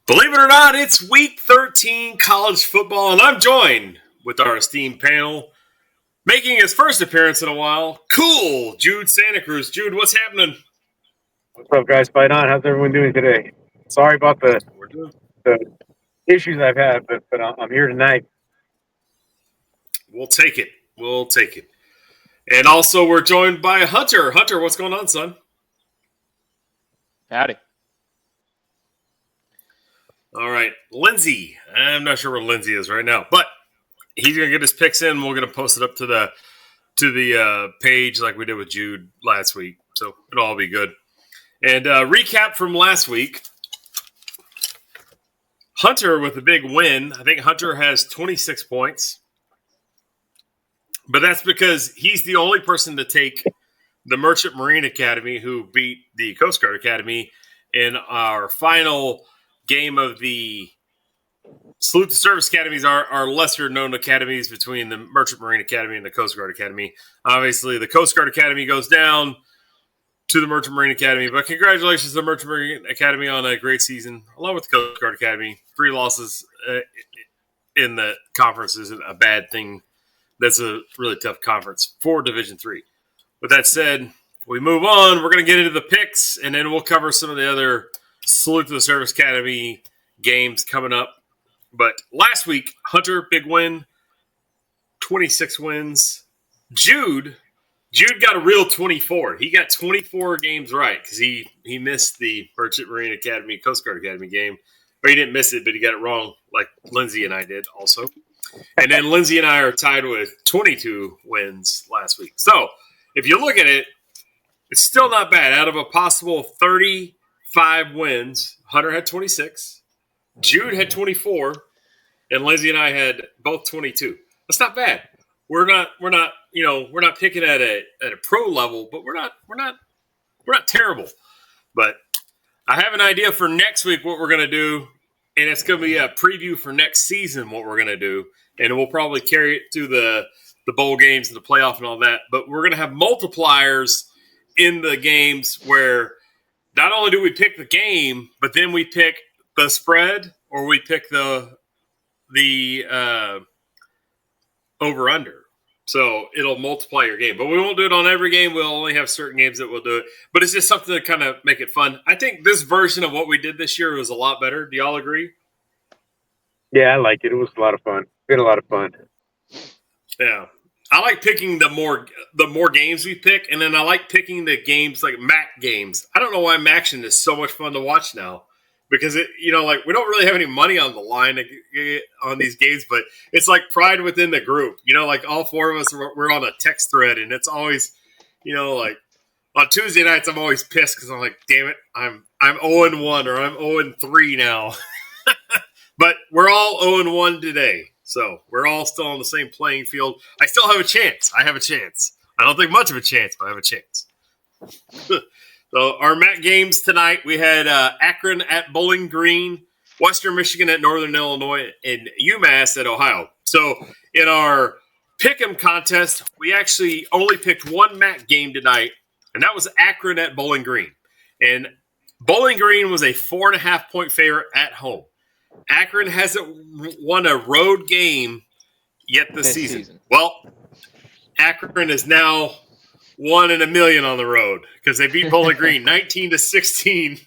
Believe it or not, it's week 13 college football, and I'm joined with our esteemed panel, making his first appearance in a while. Cool, Jude Santa Cruz. Jude, what's happening? What's up, guys? Fight on. How's everyone doing today? Sorry about the issues I've had, but I'm here tonight. We'll take it. We'll take it. And also, we're joined by Hunter. Hunter, what's going on, son? Howdy. All right, Lindsay. I'm not sure where Lindsay is right now, but he's gonna get his picks in. We're gonna post it up to the page like we did with Jude last week, so it'll all be good. And recap from last week: Hunter with a big win. I think Hunter has 26 points, but that's because he's the only person to take the Merchant Marine Academy, who beat the Coast Guard Academy in our final game of the Salute the Service Academies, are lesser known academies between the Merchant Marine Academy and the Coast Guard Academy. Obviously, the Coast Guard Academy goes down to the Merchant Marine Academy, but congratulations to the Merchant Marine Academy on a great season, along with the Coast Guard Academy. 3 losses in the conference isn't a bad thing. That's a really tough conference for Division III. With that said, we move on. We're going to get into the picks, and then we'll cover some of the other Salute to the Service Academy games coming up. But last week, Hunter, big win, 26 wins. Jude got a real 24. He got 24 games right because he missed the Merchant Marine Academy, Coast Guard Academy game. Or he didn't miss it, but he got it wrong like Lindsay and I did also. And then Lindsay and I are tied with 22 wins last week. So if you look at it, it's still not bad. Out of a possible 35 wins, Hunter had 26, Jude had 24, and Lindsay and I had both 22. That's not bad. We're not picking at a pro level, but we're not terrible. But I have an idea for next week what we're going to do, and it's going to be a preview for next season what we're going to do, and we'll probably carry it through the bowl games and the playoff and all that. But we're going to have multipliers in the games where not only do we pick the game, but then we pick the spread or we pick the over-under. So it'll multiply your game. But we won't do it on every game. We'll only have certain games that we'll do it. But it's just something to kind of make it fun. I think this version of what we did this year was a lot better. Do y'all agree? Yeah, I like it. It was a lot of fun. Been a lot of fun. Yeah. I like picking the more games we pick, and then I like picking the games like MAC games. I don't know why MACtion is so much fun to watch now. Because we don't really have any money on the line on these games, but it's like pride within the group. Like all 4 of us, we're on a text thread, and it's always, like on Tuesday nights, I'm always pissed because I'm like, damn it, I'm 0-1 or I'm 0-3 now. But we're all 0-1 today, so we're all still on the same playing field. I still have a chance. I have a chance. I don't think much of a chance, but I have a chance. So our MAC games tonight, we had Akron at Bowling Green, Western Michigan at Northern Illinois, and UMass at Ohio. So in our Pick'em contest, we actually only picked one MAC game tonight, and that was Akron at Bowling Green. And Bowling Green was a 4.5-point favorite at home. Akron hasn't won a road game yet this season. Well, Akron is now 1 in a million on the road because they beat Bowling Green 19-16,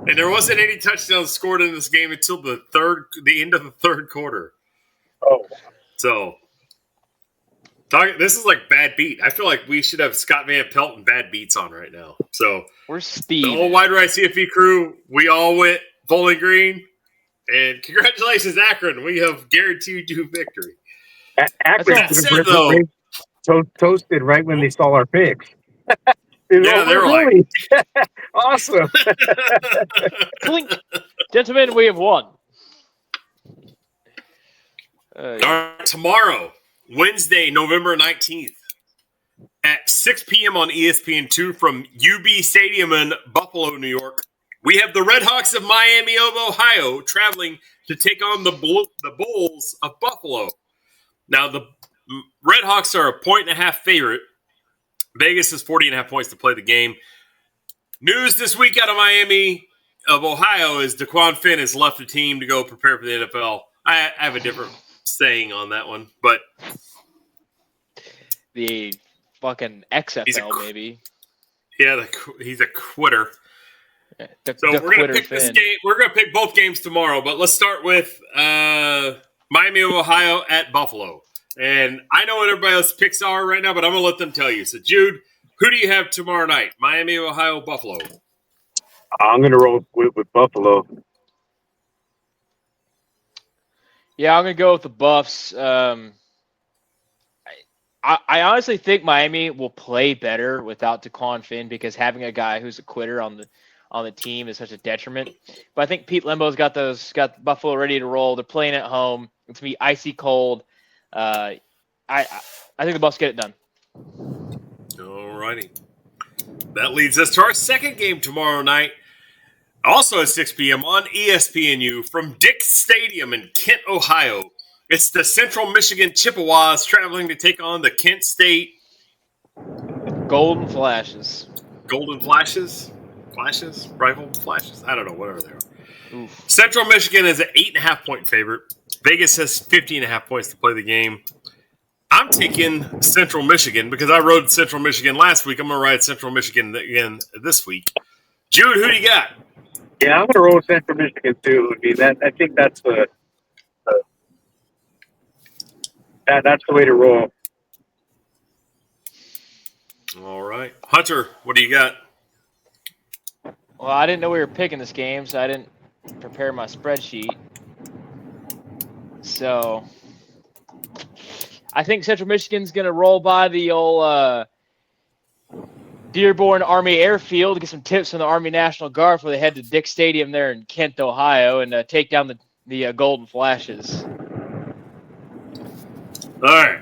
and there wasn't any touchdowns scored in this game until the end of the third quarter. Oh, so this is like bad beat. I feel like we should have Scott Van Pelt and bad beats on right now. So where's Steve? The whole Wide Right CFP crew, we all went Bowling Green, and congratulations, Akron. We have guaranteed you victory. Akron said, though. Toasted right when they saw our picks. Yeah, they're really? Awesome. Clink. Gentlemen, we have won. Tomorrow, Wednesday, November 19th, at 6 p.m. on ESPN2 from UB Stadium in Buffalo, New York, we have the Redhawks of Miami of Ohio traveling to take on the Bulls of Buffalo. Now, the Redhawks are a 1.5 favorite. Vegas is 40.5 points to play the game. News this week out of Miami. of Ohio is DeQuan Finn has left the team to go prepare for the NFL. I have a different saying on that one, but The fucking XFL, maybe. Yeah, he's a quitter. So we're gonna pick this game. We're gonna pick both games tomorrow, but let's start with Miami of Ohio at Buffalo. And I know what everybody else's picks are right now, but I'm gonna let them tell you. So Jude, who do you have tomorrow night? Miami of Ohio, Buffalo. I'm gonna roll with Buffalo. Yeah, I'm gonna go with the Buffs. I honestly think Miami will play better without DeQuan Finn because having a guy who's a quitter on the team is such a detriment. But I think Pete Lembo's got Buffalo ready to roll. They're playing at home. It's gonna be icy cold. I think the Buffs get it done. All righty. That leads us to our second game tomorrow night. Also at 6 p.m. on ESPNU from Dick Stadium in Kent, Ohio. It's the Central Michigan Chippewas traveling to take on the Kent State Golden Flashes. Golden Flashes? Flashes? Rifle Flashes? I don't know, whatever they are. Oof. Central Michigan is an 8.5-point favorite. Vegas has 15.5 points to play the game. I'm taking Central Michigan because I rode Central Michigan last week. I'm going to ride Central Michigan again this week. Jude, who do you got? Yeah, I'm going to roll with Central Michigan too. I think that's that's the way to roll. All right. Hunter, what do you got? Well, I didn't know we were picking this game, so I didn't prepare my spreadsheet. So I think Central Michigan's going to roll by the old Dearborn Army Airfield to get some tips from the Army National Guard before they head to Dick Stadium there in Kent, Ohio, and take down the Golden Flashes. All right.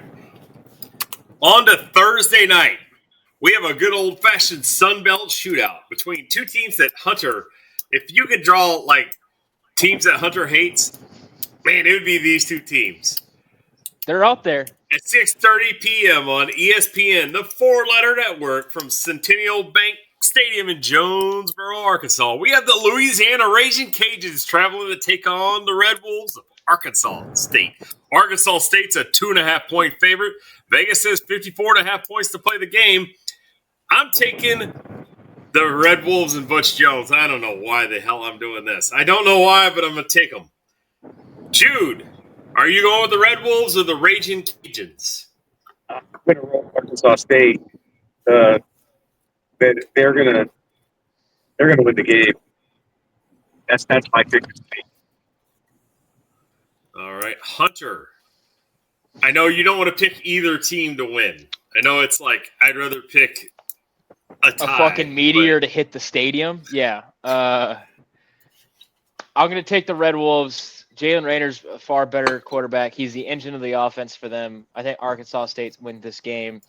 On to Thursday night. We have a good old-fashioned Sun Belt shootout between two teams that Hunter, if you could draw, like, teams that Hunter hates, man, it would be these two teams. They're out there. At 6:30 p.m. on ESPN, the four-letter network from Centennial Bank Stadium in Jonesboro, Arkansas. We have the Louisiana Raging Cajuns traveling to take on the Red Wolves of Arkansas State. Arkansas State's a 2.5-point favorite. Vegas says 54.5 points to play the game. I'm taking the Red Wolves and Butch Jones. I don't know why the hell I'm doing this. I don't know why, but I'm going to take them. Jude, are you going with the Red Wolves or the Raging Cajuns? I'm going to roll Arkansas State. They're going to win the game. That's my pick. All right, Hunter. I know you don't want to pick either team to win. I know it's like I'd rather pick a tie, fucking meteor to hit the stadium. Yeah. I'm going to take the Red Wolves. Jalen Raynor's a far better quarterback. He's the engine of the offense for them. I think Arkansas State's win this game.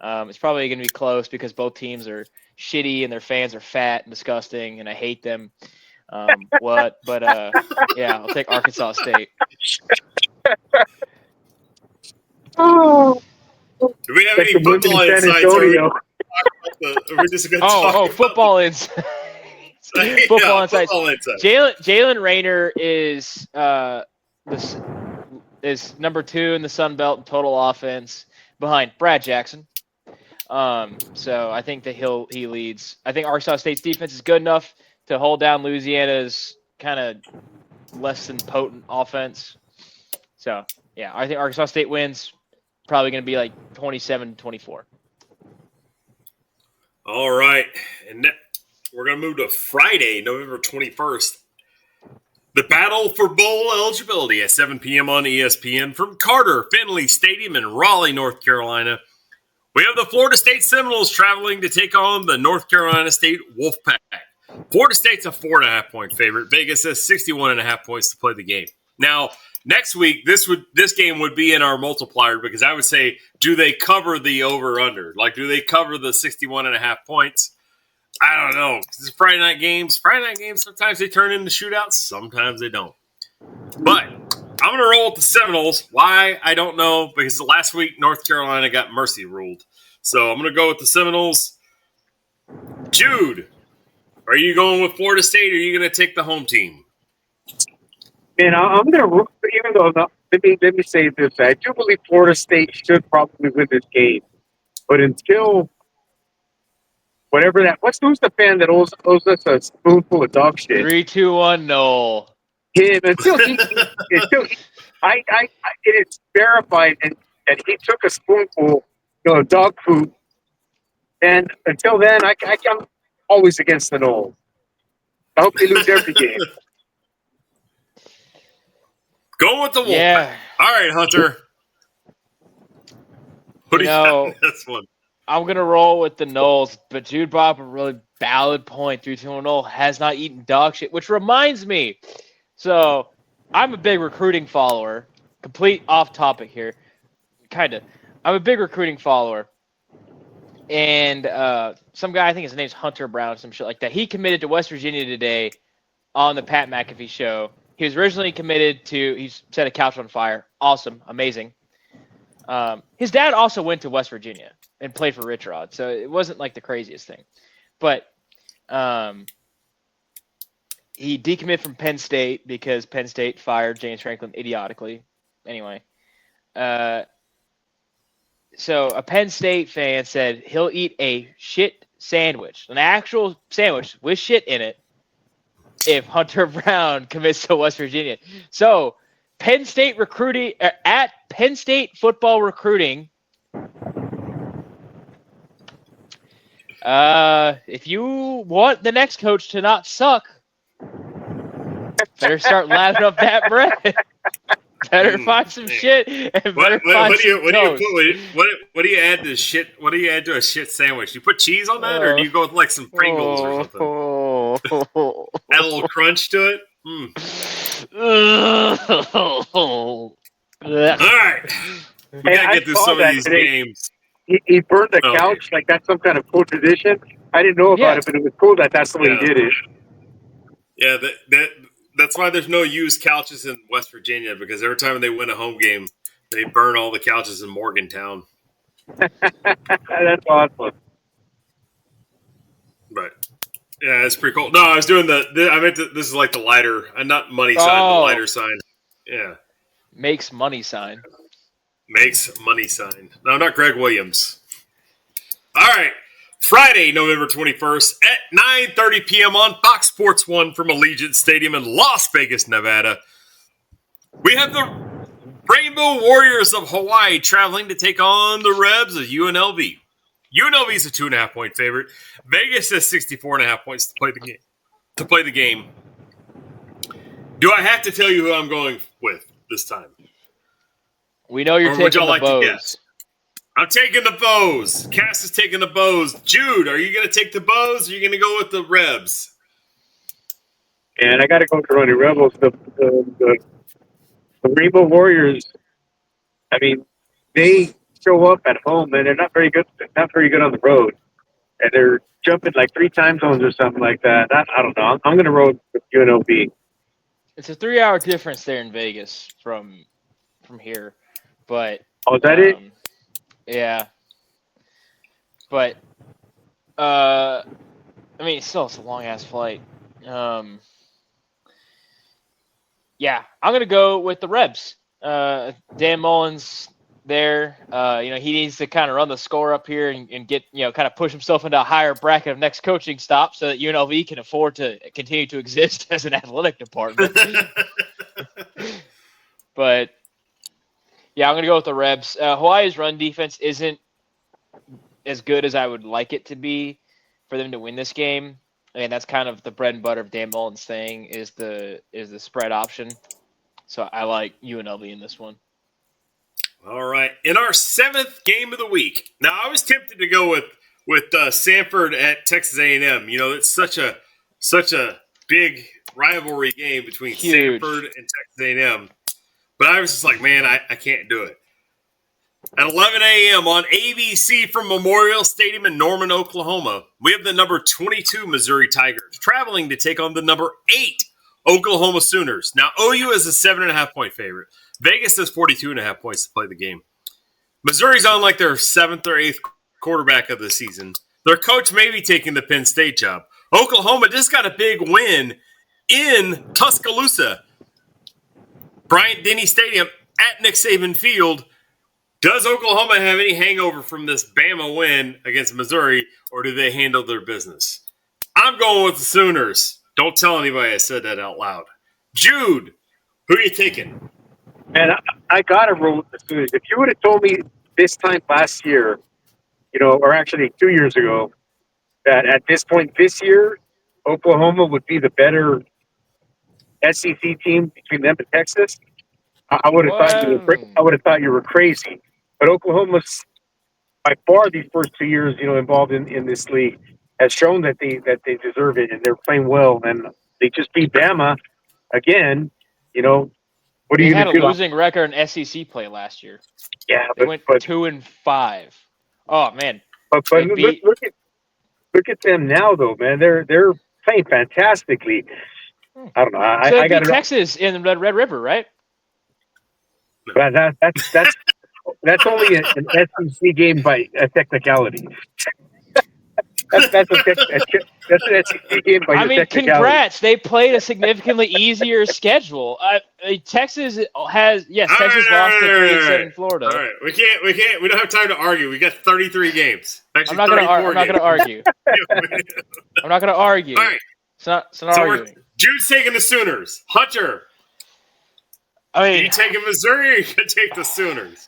It's probably going to be close because both teams are shitty and their fans are fat and disgusting, and I hate them. Yeah, I'll take Arkansas State. Oh. Do we have any football insights? Football insights. Football insights. Jalen Rayner is number 2 in the Sun Belt in total offense behind Brad Jackson. So I think that he leads. I think Arkansas State's defense is good enough to hold down Louisiana's kind of less than potent offense. So, yeah, I think Arkansas State wins. Probably going to be like 27-24. All right. And we're going to move to Friday, November 21st. The battle for bowl eligibility at 7 p.m. on ESPN from Carter Finley Stadium in Raleigh, North Carolina. We have the Florida State Seminoles traveling to take on the North Carolina State Wolfpack. Florida State's a 4.5-point favorite. Vegas says 61.5 points to play the game. Now, next week, this game would be in our multiplier because I would say, do they cover the over-under? Like, do they cover the 61.5 points? I don't know. This is Friday night games. Friday night games, sometimes they turn into shootouts. Sometimes they don't. But I'm going to roll with the Seminoles. Why? I don't know. Because last week, North Carolina got mercy ruled. So I'm going to go with the Seminoles. Jude, Are you going with Florida State, or are you going to take the home team? And I'm going to, even though, let me say this. I do believe Florida State should probably win this game. But until whatever who's the fan that owes us a spoonful of dog shit? 3, 2, 1, no. Him, it's verified and he took a spoonful of dog food. And until then, I'm always against the Knowles. I hope they lose every game. Go with the Wolfpack. Yeah. All right, Hunter. What do you got in this one? I'm going to roll with the Knowles, but Jude brought up a really valid point. 3-2-0 has not eaten dog shit, which reminds me. So, I'm a big recruiting follower. Complete off topic here. Kind of. I'm a big recruiting follower. And some guy, I think his name's Hunter Brown, some shit like that. He committed to West Virginia today on the Pat McAfee show. He was originally committed to, he set a couch on fire. Awesome. Amazing. His dad also went to West Virginia and played for Rich Rod, so it wasn't like the craziest thing. But he decommitted from Penn State because Penn State fired James Franklin idiotically. Anyway, so a Penn State fan said he'll eat a shit sandwich, an actual sandwich with shit in it, if Hunter Brown commits to West Virginia. So Penn State recruiting at Penn State football recruiting. If you want the next coach to not suck, better start lathering up that bread. Better find some shit and better find some toast. What do you add to shit? What do you add to a shit sandwich? You put cheese on that, or do you go with like some Pringles or something? Add a little crunch to it. All right, we gotta get through some of these games. He burned the couch like that's some kind of cool tradition. I didn't know about it, but it was cool that's the way he did it. Yeah, that's why there's no used couches in West Virginia, because every time they win a home game, they burn all the couches in Morgantown. That's awesome. But yeah, it's pretty cool. No, I was doing I meant this is like the lighter, not money sign, the lighter sign. Yeah, makes money sign. Makes money sign. No, not Greg Williams. All right. Friday, November 21st at 9:30 p.m. on Fox Sports 1 from Allegiant Stadium in Las Vegas, Nevada. We have the Rainbow Warriors of Hawaii traveling to take on the Rebs of UNLV. UNLV is a 2.5-point favorite. Vegas has 64.5 points to play the game. Do I have to tell you who I'm going with this time? We know you're taking the Bows. I'm taking the Bows. Cass is taking the Bows. Jude, are you going to take the Bows, or are you going to go with the Rebs? And I got to go with the Running Rebels. The Rainbow Warriors, I mean, they show up at home, and they're not very good. Not very good on the road, and they're jumping like 3 time zones or something like that. I don't know. I'm going to roll with UNLV. It's a 3-hour difference there in Vegas from here, but is that it? Yeah, but I mean, still, it's a long ass flight. Yeah, I'm gonna go with the Rebs. Dan Mullen's there. He needs to kind of run the score up here and get kind of push himself into a higher bracket of next coaching stop, so that UNLV can afford to continue to exist as an athletic department. But yeah, I'm going to go with the Rebs. Hawaii's run defense isn't as good as I would like it to be for them to win this game. And that's kind of the bread and butter of Dan Mullen's thing is the spread option. So I like UNLV in this one. All right. In our 7th game of the week. Now, I was tempted to go with Sanford at Texas A&M. It's such a big rivalry game between Sanford and Texas A&M. But I was just like, man, I can't do it. At 11 a.m. on ABC from Memorial Stadium in Norman, Oklahoma, we have the number 22 Missouri Tigers traveling to take on the number 8 Oklahoma Sooners. Now, OU is a 7.5-point favorite. Vegas has 42.5 points to play the game. Missouri's on like their 7th or 8th quarterback of the season. Their coach may be taking the Penn State job. Oklahoma just got a big win in Tuscaloosa, Bryant-Denny Stadium at Nick Saban Field. Does Oklahoma have any hangover from this Bama win against Missouri, or do they handle their business? I'm going with the Sooners. Don't tell anybody I said that out loud. Jude, who are you taking? And I got to roll with the Sooners. If you would have told me this time last year, or actually 2 years ago, that at this point this year, Oklahoma would be the better SEC team between them and Texas, I would have thought you were crazy. But Oklahoma's by far these first 2 years, involved in this league, has shown that they deserve it and they're playing well. And they just beat Bama again. What are you going to do? They had a losing record in SEC play last year. Yeah, they went 2-5. Oh man! But look at them now, though, man. They're playing fantastically. I don't know. I got Texas in the Red River, right? But that's only an SEC game by a technicality. That's an SEC game by technicality. Congrats! They played a significantly easier schedule. Texas lost to 37 Florida. All right, we can't. We don't have time to argue. We got 33 games. Actually, I'm not going to argue. I'm not going to argue. All right, it's not arguing. Jude's taking the Sooners. Hunter, are you taking Missouri or are you going to take the Sooners?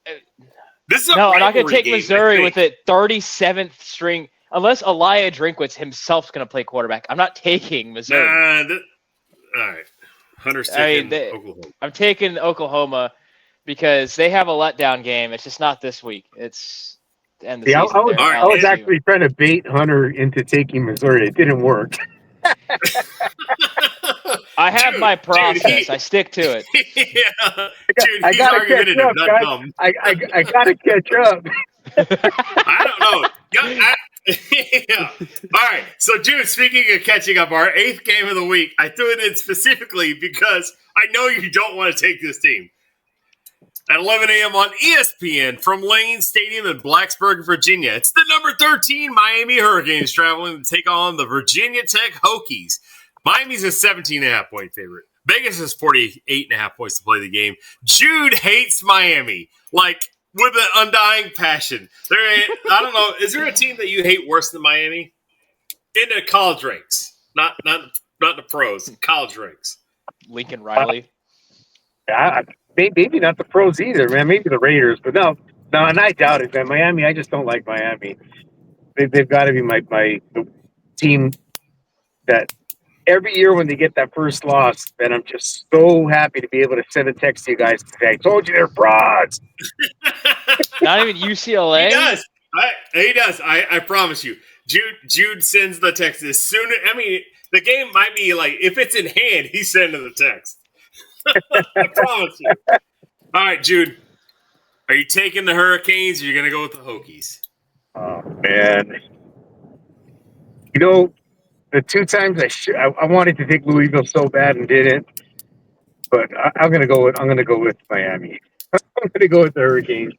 I'm not going to take Missouri with a 37th string. Unless Elijah Drinkwitz himself's going to play quarterback. I'm not taking Missouri. All right. Hunter's taking Oklahoma. I'm taking Oklahoma because they have a letdown game. It's just not this week. It's the end of the season. I was actually trying to bait Hunter into taking Missouri. It didn't work. I have my process. I stick to it. Yeah. Dude, I got to catch up, guys. I got to catch up. I don't know. Yeah. All right. So, Jude, speaking of catching up, our 8th game of the week, I threw it in specifically because I know you don't want to take this team. At 11 a.m. on ESPN from Lane Stadium in Blacksburg, Virginia. It's the number 13 Miami Hurricanes traveling to take on the Virginia Tech Hokies. Miami's a 17.5-point favorite. Vegas is 48.5 points to play the game. Jude hates Miami, with an undying passion. I don't know. Is there a team that you hate worse than Miami? In the college ranks, not the pros. College ranks. Lincoln Riley. Maybe not the pros either, man. Maybe the Raiders, but no, and I doubt it, man. Miami, I just don't like Miami. They've got to be the team that every year when they get that first loss, man, I'm just so happy to be able to send a text to you guys and say, I told you they're frauds. Not even UCLA? He does. He does. I promise you. Jude sends the text as soon as, the game might be if it's in hand, he's sending the text. I promise you. All right, Jude. Are you taking the Hurricanes or are you going to go with the Hokies? Oh, man. The 2 times I wanted to take Louisville so bad and didn't, but I'm going to go with Miami. I'm going to go with the Hurricanes.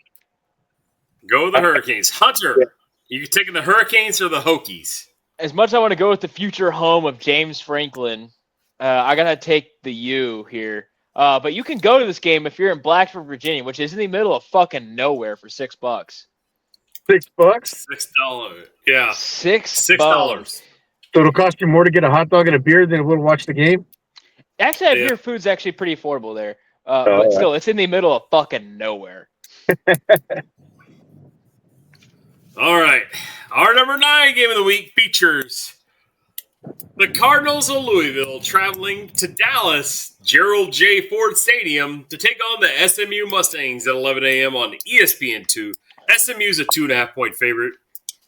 Go with the Hurricanes. Hunter, are you taking the Hurricanes or the Hokies? As much as I want to go with the future home of James Franklin, I got to take the U here. But you can go to this game if you're in Blacksburg, Virginia, which is in the middle of fucking nowhere for $6. $6? $6. Yeah. $6. So it'll cost you more to get a hot dog and a beer than it will to watch the game? Actually, beer food's actually pretty affordable there. But still, it's in the middle of fucking nowhere. All right. Our number 9 game of the week features the Cardinals of Louisville traveling to Dallas, Gerald J. Ford Stadium, to take on the SMU Mustangs at 11 a.m. on ESPN2. SMU's a 2.5-point favorite.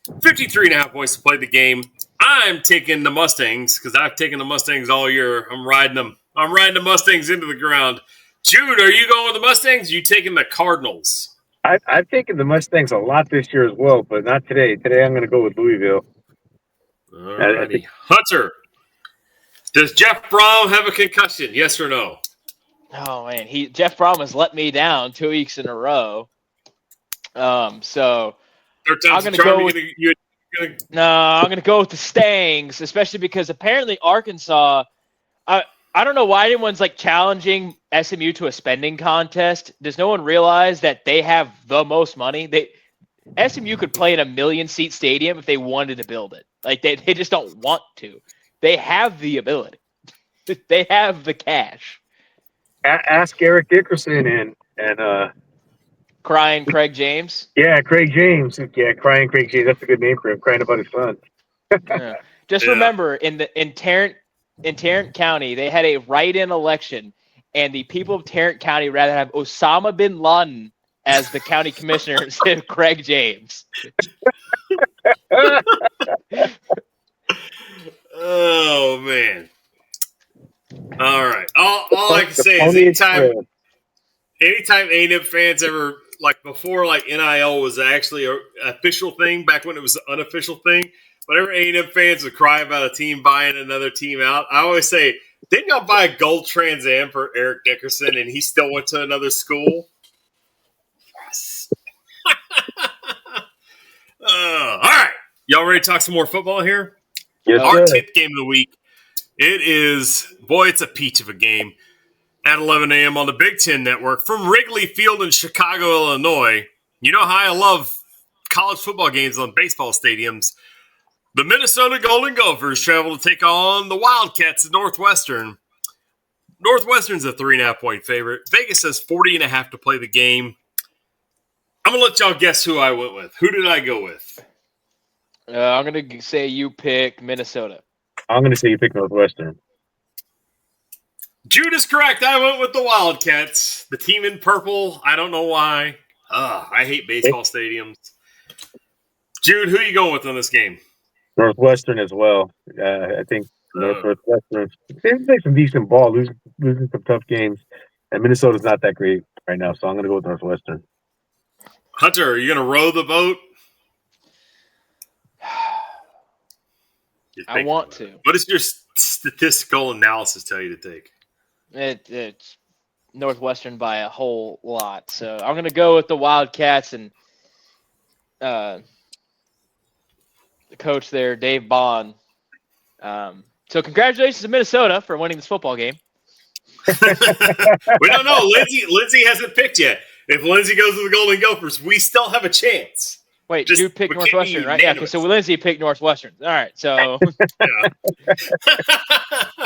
53.5 points to play the game. I'm taking the Mustangs because I've taken the Mustangs all year. I'm riding them. I'm riding the Mustangs into the ground. Jude, are you going with the Mustangs? Or are you taking the Cardinals? I've taken the Mustangs a lot this year as well, but not today. Today I'm going to go with Louisville. All righty. Hunter, does Jeff Brom have a concussion? Yes or no? Oh, man. Jeff Brom has let me down 2 weeks in a row. So I'm going to go with I'm going to go with the Stangs, especially because apparently Arkansas. I don't know why anyone's like challenging SMU to a spending contest. Does no one realize that they have the most money? SMU could play in a 1,000,000-seat stadium if they wanted to build it. Like they just don't want to. They have the ability. They have the cash. Ask Eric Dickerson and Crying Craig James. yeah, Craig James. Yeah, crying Craig James. That's a good name for him. Crying about his son. Yeah. Just remember, in Tarrant County, they had a write-in election, and the people of Tarrant County rather have Osama bin Laden as the county commissioner instead of Craig James. Oh man! All right. All I can say is anytime A&M fans ever before NIL was actually an official thing, back when it was an unofficial thing. Whenever A&M fans would cry about a team buying another team out, I always say, didn't y'all buy a gold Trans Am for Eric Dickerson and he still went to another school? Yes. All right. Y'all ready to talk some more football here? Yes, Our sir. 10th game of the week. It is, it's a peach of a game at 11 a.m. on the Big Ten Network from Wrigley Field in Chicago, Illinois. You know how I love college football games on baseball stadiums. The Minnesota Golden Gophers travel to take on the Wildcats at Northwestern. Northwestern's a 3.5-point favorite. Vegas says 40.5 to play the game. I'm going to let y'all guess who I went with. Who did I go with? I'm going to say you pick Minnesota. I'm going to say you pick Northwestern. Jude is correct. I went with the Wildcats. The team in purple. I don't know why. I hate baseball stadiums. Jude, who are you going with on this game? Northwestern as well. I think Northwestern. They play some decent ball, losing some tough games. And Minnesota's not that great right now, so I'm going to go with Northwestern. Hunter, are you going to row the boat? I want to. What does your statistical analysis tell you to take? It's Northwestern by a whole lot. So I'm going to go with the Wildcats and the coach there, Dave Bond. So congratulations to Minnesota for winning this football game. We don't know. Lindsay hasn't picked yet. If Lindsay goes to the Golden Gophers, we still have a chance. Wait, you picked Northwestern, right? Yeah, so Lindsay picked Northwestern. All right, so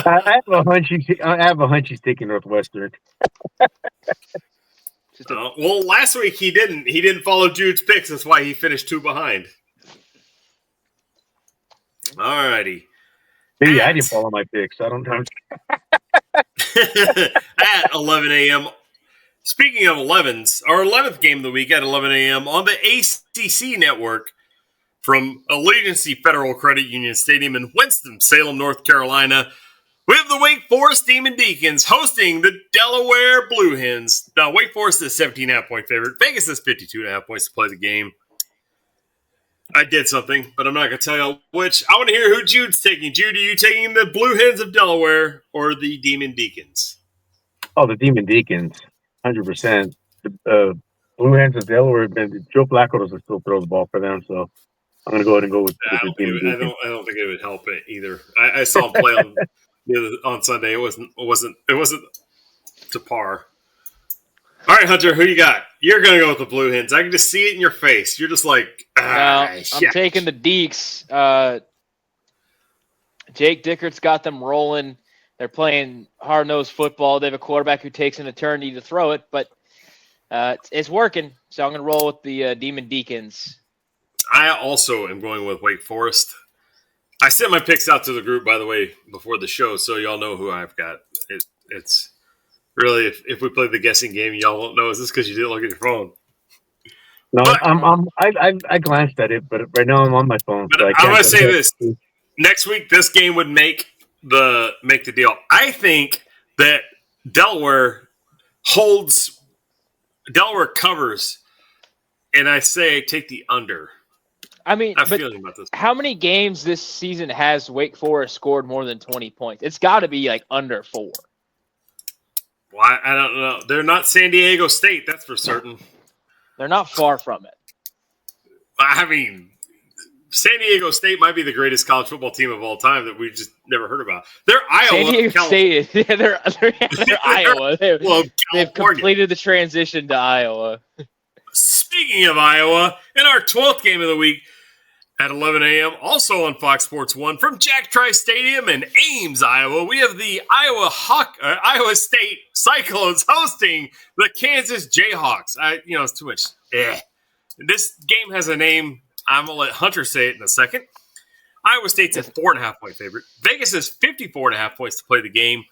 I have a hunch he's taking Northwestern. Well, last week he didn't follow Jude's picks. That's why he finished 2 behind. All righty. Maybe I didn't follow my picks. I don't know. At 11 a.m. Speaking of 11s, our 11th game of the week at 11 a.m. on the ACC network from Allegiance Federal Credit Union Stadium in Winston-Salem, North Carolina. We have the Wake Forest Demon Deacons hosting the Delaware Blue Hens. Now, Wake Forest is 17.5-point favorite. Vegas is 52.5 points to play the game. I did something, but I'm not going to tell you which. I want to hear who Jude's taking. Jude, are you taking the Blue Hens of Delaware or the Demon Deacons? Oh, the Demon Deacons, 100%. The Blue Hens of Delaware, Joe Flacco doesn't still throw the ball for them, so I'm going to go ahead and go with the Demon Deacons. I don't think it would help it either. I saw him play on Sunday. It wasn't to par. All right, Hunter, who you got? You're going to go with the Blue Hens. I can just see it in your face. You're just like, I'm taking the Deeks. Jake Dickert's got them rolling. They're playing hard-nosed football. They have a quarterback who takes an eternity to throw it, but it's working. So I'm going to roll with the Demon Deacons. I also am going with Wake Forest. I sent my picks out to the group, by the way, before the show, so y'all know who I've got. It's really, if we play the guessing game, y'all won't know. Is this because you didn't look at your phone? No, I glanced at it, but right now I'm on my phone. But so I'm going to say this: next week, this game would make the deal. I think that Delaware covers, and I say take the under. I mean, I'm feeling about this. How many games this season has Wake Forest scored more than 20 points? It's got to be like under 4. Well, I don't know. They're not San Diego State, that's for certain. They're not far from it. I mean, San Diego State might be the greatest college football team of all time that we've just never heard about. They're Iowa. San Diego State, they're Iowa. They've completed the transition to Iowa. Speaking of Iowa, in our 12th game of the week at 11 a.m., also on Fox Sports 1 from Jack Trice Stadium in Ames, Iowa, we have the Iowa State Cyclones hosting the Kansas Jayhawks. It's too much. This game has a name. I'm going to let Hunter say it in a second. Iowa State's a 4.5-point favorite. Vegas is 54.5 points to play the game.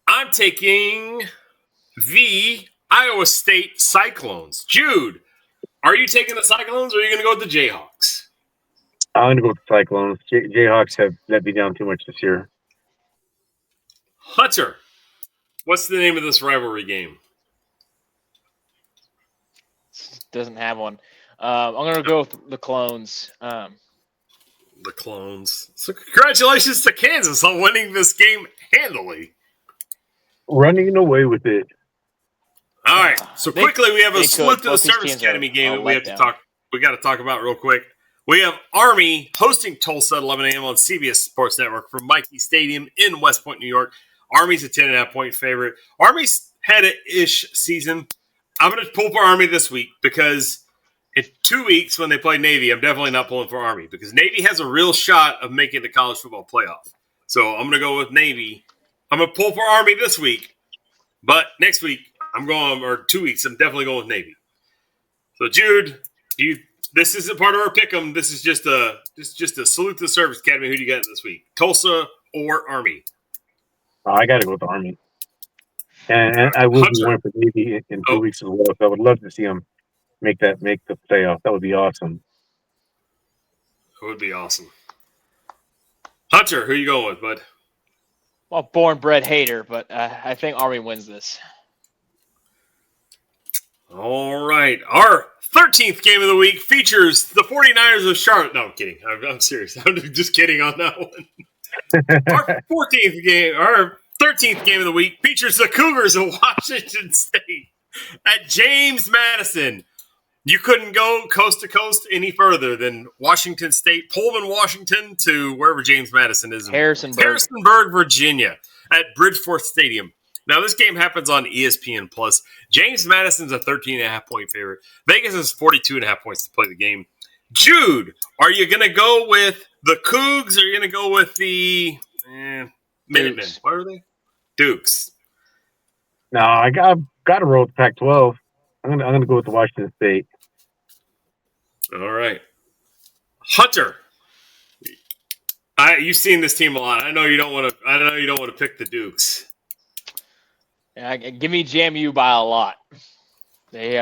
I'm taking the Iowa State Cyclones. Jude, are you taking the Cyclones or are you going to go with the Jayhawks? I'm going to go with the Cyclones. Jayhawks have let me down too much this year. Hunter, what's the name of this rivalry game? Doesn't have one. I'm going to go with the Clones. The Clones. So congratulations to Kansas on winning this game handily. Running away with it. All right. So quickly, we have a split to the Service Academy game that we have to talk. We got to talk about real quick. We have Army hosting Tulsa at 11 a.m. on CBS Sports Network from Mikey Stadium in West Point, New York. Army's a 10.5-point favorite. Army's had an ish season. I'm going to pull for Army this week because in 2 weeks when they play Navy, I'm definitely not pulling for Army because Navy has a real shot of making the college football playoff. So I'm going to go with Navy. I'm going to pull for Army this week, but next week or 2 weeks, I'm definitely going with Navy. So Jude, this isn't part of our pick'em. This is just a salute to the Service Academy. Who do you got this week? Tulsa or Army? I got to go with the Army. And I will be one for Navy in 2 weeks as well. So I would love to see them make the playoff. That would be awesome. It would be awesome. Hunter, who are you going with, bud? Well, born-bred hater, but I think Army wins this. All right. Our 13th game of the week features the 49ers of Charlotte. No, I'm kidding. I'm serious. I'm just kidding on that one. Our 13th game of the week features the Cougars of Washington State at James Madison. You couldn't go coast to coast any further than Washington State, Pullman, Washington, to wherever James Madison is. Harrisonburg, Virginia, at Bridgeport Stadium. Now, this game happens on ESPN+. James Madison's a 13.5-point favorite. Vegas is 42.5 points to play the game. Jude, are you going to go with the Cougs or are you going to go with the Minutemen? What are they? Dukes. No, I got to roll with the Pac-12. I'm gonna go with the Washington State. All right, Hunter. You've seen this team a lot. I know you don't want to pick the Dukes. Yeah, give me JMU by a lot. They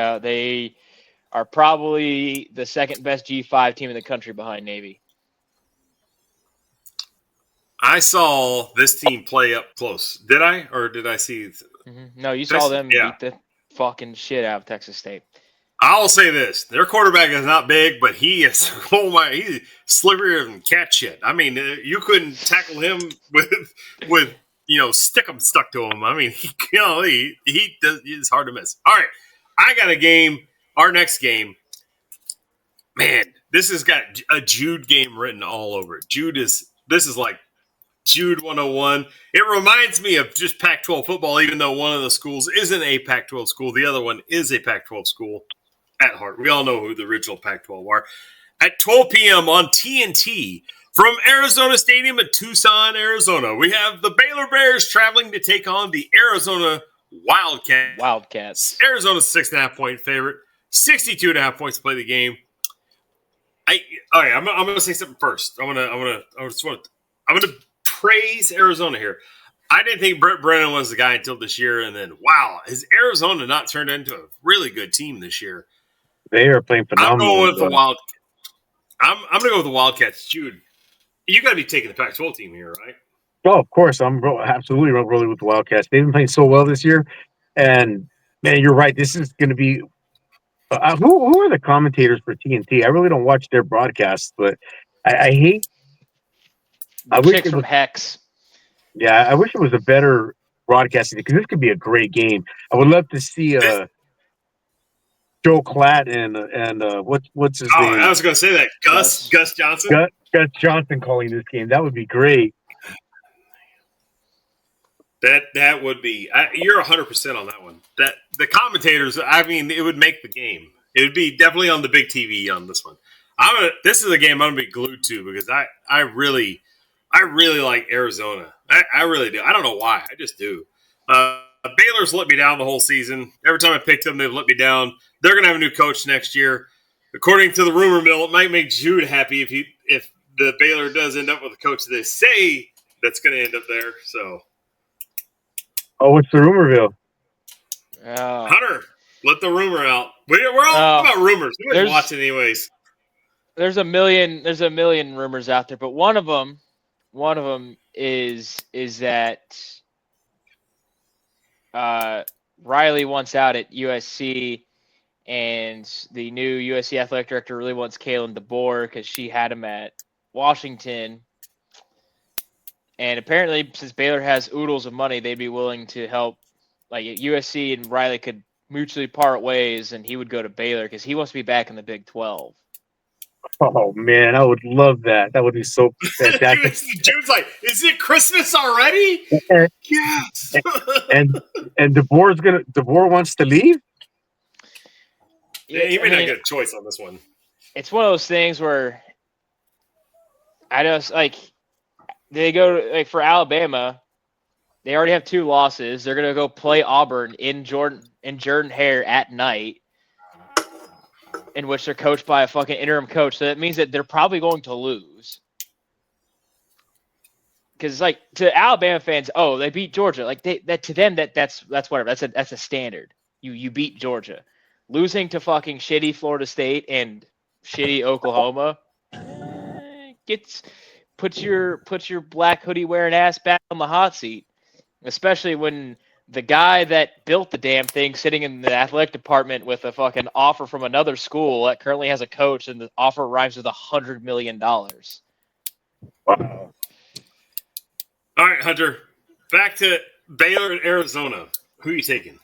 are probably the second best G5 team in the country behind Navy. I saw this team play up close. Did I? Or did I see? Mm-hmm. No, you saw them beat the fucking shit out of Texas State. I'll say this. Their quarterback is not big, but he is, he's slipperier than cat shit. I mean, you couldn't tackle him with stickum stuck to him. I mean, he's hard to miss. All right. I got a game. Our next game. Man, this has got a Jude game written all over it. This is like Jude 101. It reminds me of just Pac-12 football, even though one of the schools isn't a Pac-12 school. The other one is a Pac-12 school at heart. We all know who the original Pac-12 are. At 12 p.m. on TNT from Arizona Stadium in Tucson, Arizona, we have the Baylor Bears traveling to take on the Arizona Wildcats. Arizona's 6.5-point favorite. 62.5 points to play the game. I'm going to say something first. I'm going to praise Arizona here. I didn't think Brett Brennan was the guy until this year, and then wow, has Arizona not turned into a really good team this year? They are playing phenomenal. I'm going with the Wildcats. I'm going to go with the Wildcats. Jude, you got to be taking the Pac-12 team here, right? Oh, of course. I'm absolutely rolling with the Wildcats. They've been playing so well this year, and man, you're right. This is going to be. Who are the commentators for TNT? I really don't watch their broadcasts, but I hate. I wish it was from Hex. Yeah, I wish it was a better broadcasting because this could be a great game. I would love to see Joe Klatt and what's his name? I was going to say that. Gus Johnson? Gus Johnson calling this game. That would be great. That would be. You're 100% on that one. That the commentators. I mean, it would make the game. It would be definitely on the big TV on this one. This is a game I'm gonna be glued to because I really like Arizona. I really do. I don't know why. I just do. Baylor's let me down the whole season. Every time I pick them, they've let me down. They're gonna have a new coach next year. According to the rumor mill, it might make Jude happy if the Baylor does end up with a coach they say that's gonna end up there. So. Oh, what's the rumor, Bill? Hunter, let the rumor out. We're all about rumors. Who's watching anyways? There's a million rumors out there, but one of them is that Riley wants out at USC, and the new USC athletic director really wants Kalen DeBoer because she had him at Washington. And apparently, since Baylor has oodles of money, they'd be willing to help. Like USC and Riley could mutually part ways, and he would go to Baylor because he wants to be back in the Big 12. Oh man, I would love that. That would be so fantastic. Jude's like, "Is it Christmas already?" Yes. and DeBoer wants to leave. Yeah, he may not get a choice on this one. It's one of those things where I just like. They go for Alabama. They already have 2 losses. They're gonna go play Auburn in Jordan-Hare at night, in which they're coached by a fucking interim coach. So that means that they're probably going to lose. Because like to Alabama fans, they beat Georgia. Like to them that's whatever. That's a standard. You beat Georgia. Losing to fucking shitty Florida State and shitty Oklahoma Put your black hoodie wearing ass back on the hot seat, especially when the guy that built the damn thing sitting in the athletic department with a fucking offer from another school that currently has a coach, and the offer rhymes with $100 million. Wow. All right, Hunter. Back to Baylor and Arizona. Who are you taking?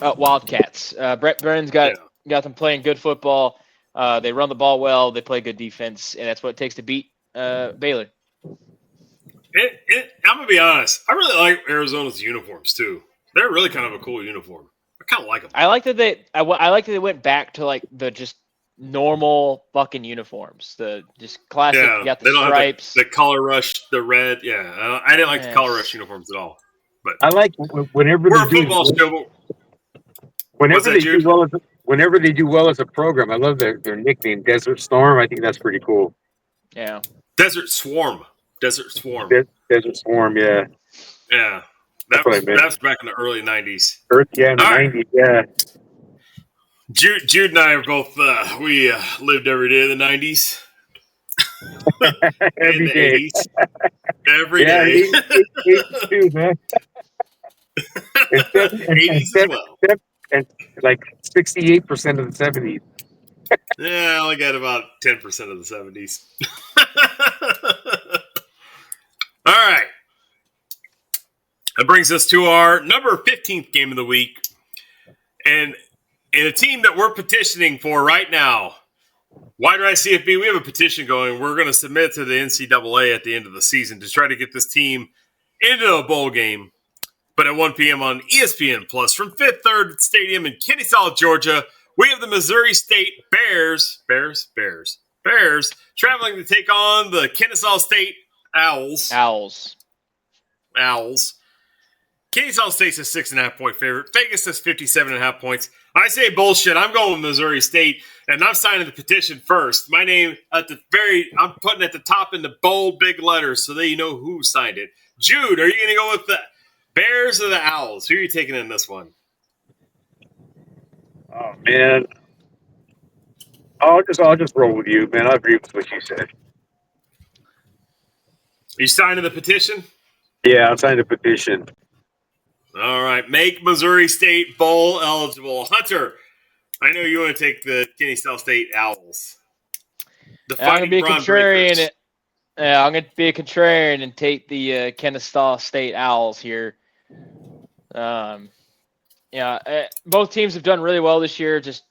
Wildcats. Brett Brennan's got them playing good football. They run the ball well. They play good defense, and that's what it takes to beat Baylor. I'm gonna be honest. I really like Arizona's uniforms too. They're really kind of a cool uniform. I kind of like them. I like that they went back to like the just normal fucking uniforms. The just classic. Yeah, you got the they don't stripes, have the color rush, the red. Yeah, I didn't like the color rush uniforms at all. But I like whenever we're they a football show. Whenever they do well as a program, I love their nickname, Desert Storm. I think that's pretty cool. Yeah. Desert Swarm. Desert Swarm, yeah. Yeah. That was back in the early 90s. In the 90s, yeah. Jude and I are both, we lived every day of the 90s. Every day. 80s. Every day. 82, man. 80s as well. And like 68% of the 70s. Yeah, I only got about 10% of the 70s. All right. That brings us to our number 15th game of the week. And in a team that we're petitioning for right now, Wide Right CFB, we have a petition going. We're going to submit to the NCAA at the end of the season to try to get this team into a bowl game. But at 1 p.m. on ESPN Plus from Fifth Third Stadium in Kennesaw, Georgia, we have the Missouri State Bears, traveling to take on the Kennesaw State Owls. Kennesaw State's a 6.5-point favorite. Vegas says 57.5 points. I say bullshit. I'm going with Missouri State, and I'm signing the petition first. My name I'm putting at the top in the bold big letters so that you know who signed it. Jude, are you going to go with the Bears or the Owls? Who are you taking in this one? Oh man, I'll just roll with you, man. I agree with what you said. Are you signing the petition? Yeah, I'm signing the petition. All right, make Missouri State bowl eligible. Hunter, I know you want to take the Kennesaw State Owls. I'm going to be a contrarian. I'm going to be a contrarian and take the Kennesaw State Owls here. Both teams have done really well this year. Just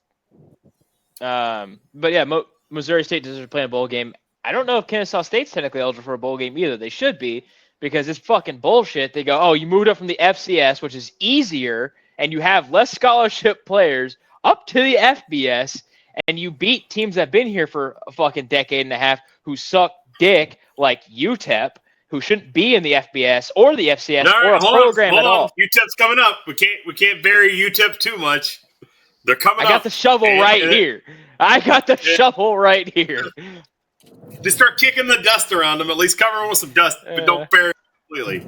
But yeah, Missouri State deserves to play a bowl game. I don't know if Kennesaw State's technically eligible for a bowl game either. They should be, because it's fucking bullshit. They go, oh, you moved up from the FCS, which is easier, and you have less scholarship players up to the FBS, and you beat teams that have been here for a fucking decade and a half who suck dick, like UTEP, who shouldn't be in the FBS or the FCS or a program at all. UTEP's coming up. We can't bury UTEP too much. They're coming up. I got the shovel right here. Just start kicking the dust around them. At least cover them with some dust, but don't bury it completely.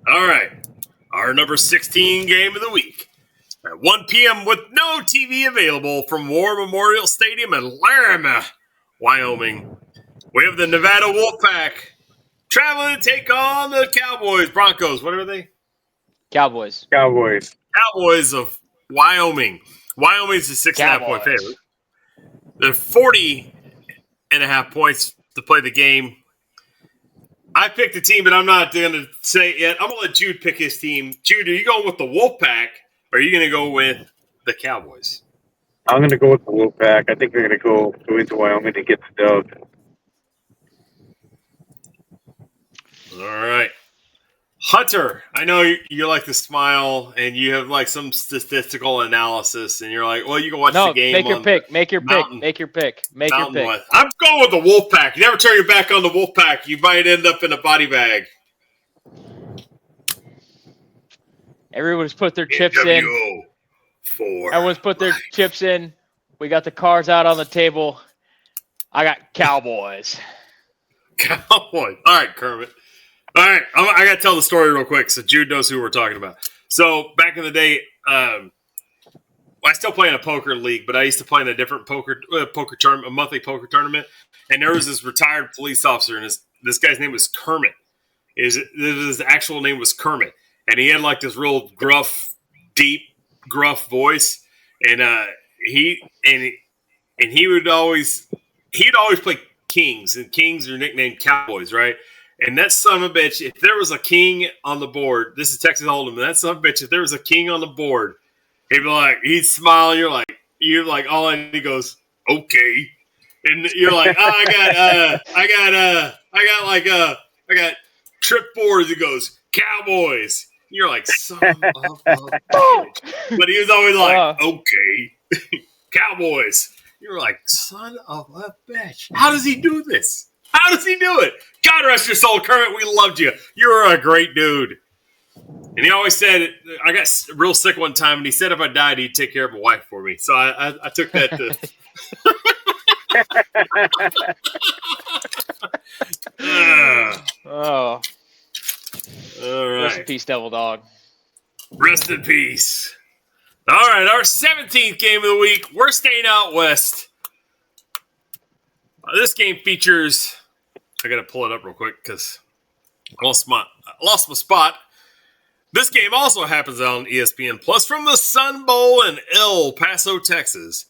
All right. Our number 16 game of the week. At 1 p.m. with no TV available from War Memorial Stadium in Laramie, Wyoming. We have the Nevada Wolfpack traveling to take on the Cowboys. Broncos. What are they? Cowboys of Wyoming. Wyoming's a 6.5-point favorite. They're 40.5 points to play the game. I picked a team, but I'm not going to say it yet. I'm going to let Jude pick his team. Jude, are you going with the Wolfpack, or are you going to go with the Cowboys? I'm going to go with the Wolfpack. I think they're going to go into Wyoming and get the dub. All right. Hunter, I know you like to smile, and you have like some statistical analysis, and you're like, well, you can watch the game. Make your pick. I'm going with the Wolfpack. You never turn your back on the Wolfpack. You might end up in a body bag. Everyone's put their chips in. Everyone's put their chips in. We got the cards out on the table. I got Cowboys. Cowboys. All right, Kermit. All right, I got to tell the story real quick so Jude knows who we're talking about. So back in the day, I still play in a poker league, but I used to play in a different poker tournament, a monthly poker tournament. And there was this retired police officer, and this guy's name was Kermit. His actual name was Kermit, and he had like this real deep voice, and he'd always play kings, and kings are nicknamed Cowboys, right? And that son of a bitch, if there was a king on the board, this is Texas Hold'em, and that son of a bitch, if there was a king on the board, he'd smile, you're like, all in, he goes, okay. And you're like, I got trip boards. He goes, Cowboys. You're like, son of a bitch. But he was always like, okay, Cowboys. You're like, son of a bitch. How does he do this? How does he do it? God rest your soul, Kermit. We loved you. You were a great dude. And he always said, I got real sick one time, and he said if I died, he'd take care of my wife for me. So I took that to... Oh. All right. Rest in peace, Devil Dog. Rest in peace. All right, our 17th game of the week. We're staying out west. This game features... I got to pull it up real quick because I lost my spot. This game also happens on ESPN Plus from the Sun Bowl in El Paso, Texas.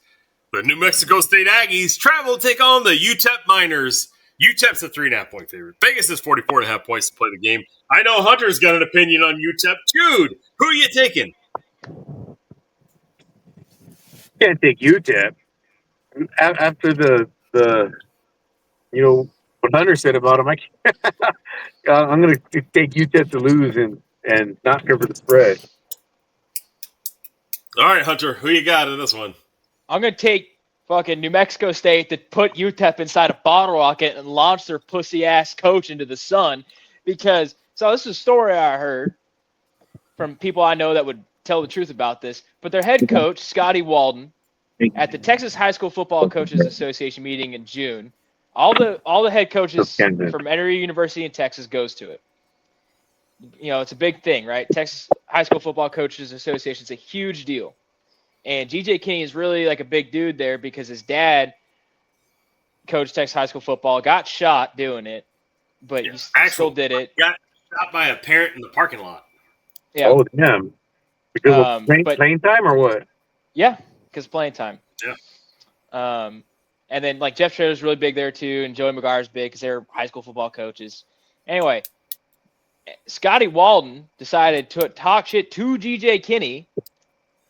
The New Mexico State Aggies travel to take on the UTEP Miners. UTEP's a 3.5-point favorite. Vegas is 44.5 points to play the game. I know Hunter's got an opinion on UTEP. Jude, who are you taking? Can't take UTEP. After the what Hunter said about him, I'm going to take UTEP to lose and not cover the spread. All right, Hunter, who you got in this one? I'm going to take fucking New Mexico State to put UTEP inside a bottle rocket and launch their pussy-ass coach into the sun. Because, so this is a story I heard from people I know that would tell the truth about this, but their head coach, Scotty Walden, at the Texas High School Football Coaches Association meeting in June, all the head coaches from every university in Texas goes to it. It's a big thing, right? Texas High School Football Coaches Association is a huge deal. And G.J. Kinney is really like a big dude there because his dad coached Texas high school football, got shot doing it, but he still did it. Got shot by a parent in the parking lot. Yeah. Oh, damn. Because of playing time or what? Yeah, because playing time. Yeah. And then, like, Jeff Schroeder's really big there, too, and Joey McGuire's big because they're high school football coaches. Anyway, Scotty Walden decided to talk shit to G.J. Kinney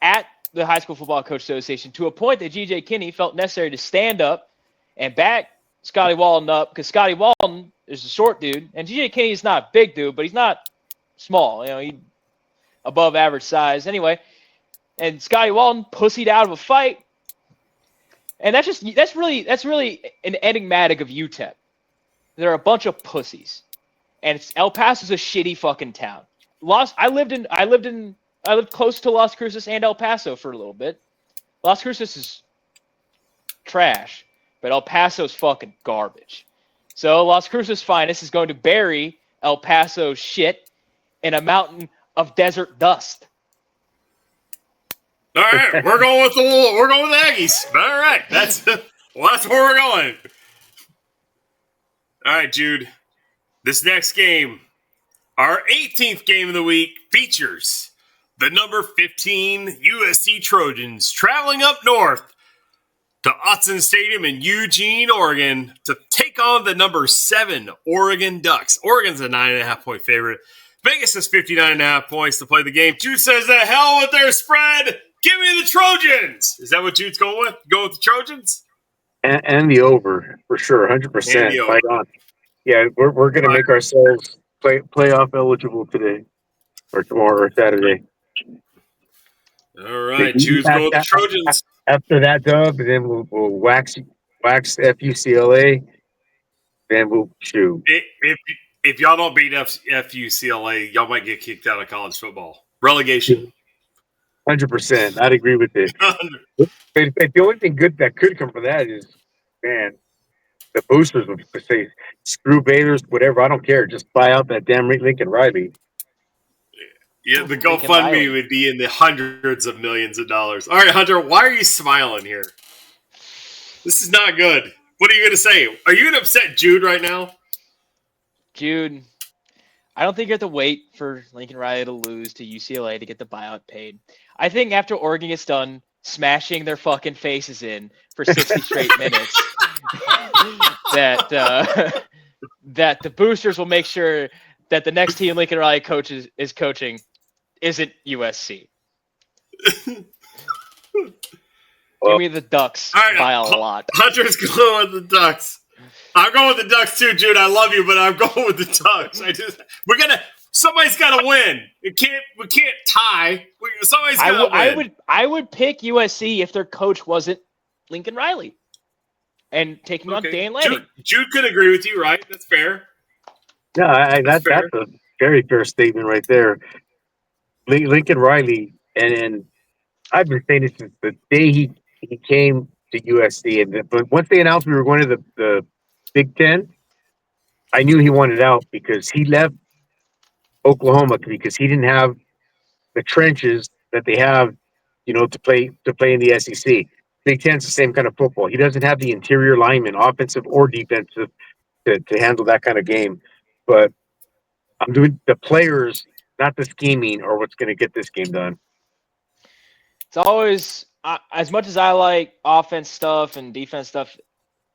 at the High School Football Coach Association to a point that G.J. Kinney felt necessary to stand up and back Scotty Walton up because Scotty Walton is a short dude, and G.J. Kinney is not a big dude, but he's not small. He's above average size anyway. And Scotty Walton pussied out of a fight, and that's really an enigmatic of UTEP. They're a bunch of pussies, and El Paso's a shitty fucking town. I lived close to Las Cruces and El Paso for a little bit. Las Cruces is trash, but El Paso's fucking garbage. So Las Cruces Finest is going to bury El Paso's shit in a mountain of desert dust. All right, we're going with the Aggies. All right, that's where we're going. All right, Jude. This next game, our 18th game of the week, features the number 15 USC Trojans traveling up north to Autzen Stadium in Eugene, Oregon, to take on the number 7 Oregon Ducks. Oregon's a 9.5-point favorite. Vegas is 59.5 points to play the game. Jude says, the hell with their spread. Give me the Trojans. Is that what Jude's going with? Go with the Trojans? And the over, for sure, 100%. Fight on. Yeah, we're going to make ourselves playoff eligible today or tomorrow or Saturday. All right, Jude's going with the Trojans. After that dub, then we'll wax FUCLA. Then we'll shoot. If y'all don't beat FUCLA, y'all might get kicked out of college football. Relegation. 100%. I'd agree with it. But the only thing good that could come from that is, man, the boosters would say, screw Baylor's, whatever. I don't care. Just buy out that damn Lincoln Riley. Yeah, the GoFundMe would be in the hundreds of millions of dollars. All right, Hunter, why are you smiling here? This is not good. What are you going to say? Are you going to upset Jude right now? Jude, I don't think you have to wait for Lincoln Riley to lose to UCLA to get the buyout paid. I think after Oregon gets done smashing their fucking faces in for 60 straight minutes, that the boosters will make sure that the next team Lincoln Riley is coaching isn't USC. Give me the Ducks by a lot. Hunter's going with the Ducks. I'm going with the Ducks too, Jude. I love you, but I'm going with the Ducks. Somebody's got to win. We can't tie. Somebody's got to win. I would pick USC if their coach wasn't Lincoln Riley and taking on Dan Lanning. Jude could agree with you, right? That's fair. Yeah, that's a very fair statement right there. Lincoln Riley, and I've been saying this since the day he came to USC, but once they announced we were going to the Big Ten, I knew he wanted out because he left Oklahoma because he didn't have the trenches that they have, to play in the SEC. Big Ten's the same kind of football. He doesn't have the interior linemen, offensive or defensive, to handle that kind of game. But I'm doing the players, not the scheming, or what's going to get this game done. It's always as much as I like offense stuff and defense stuff.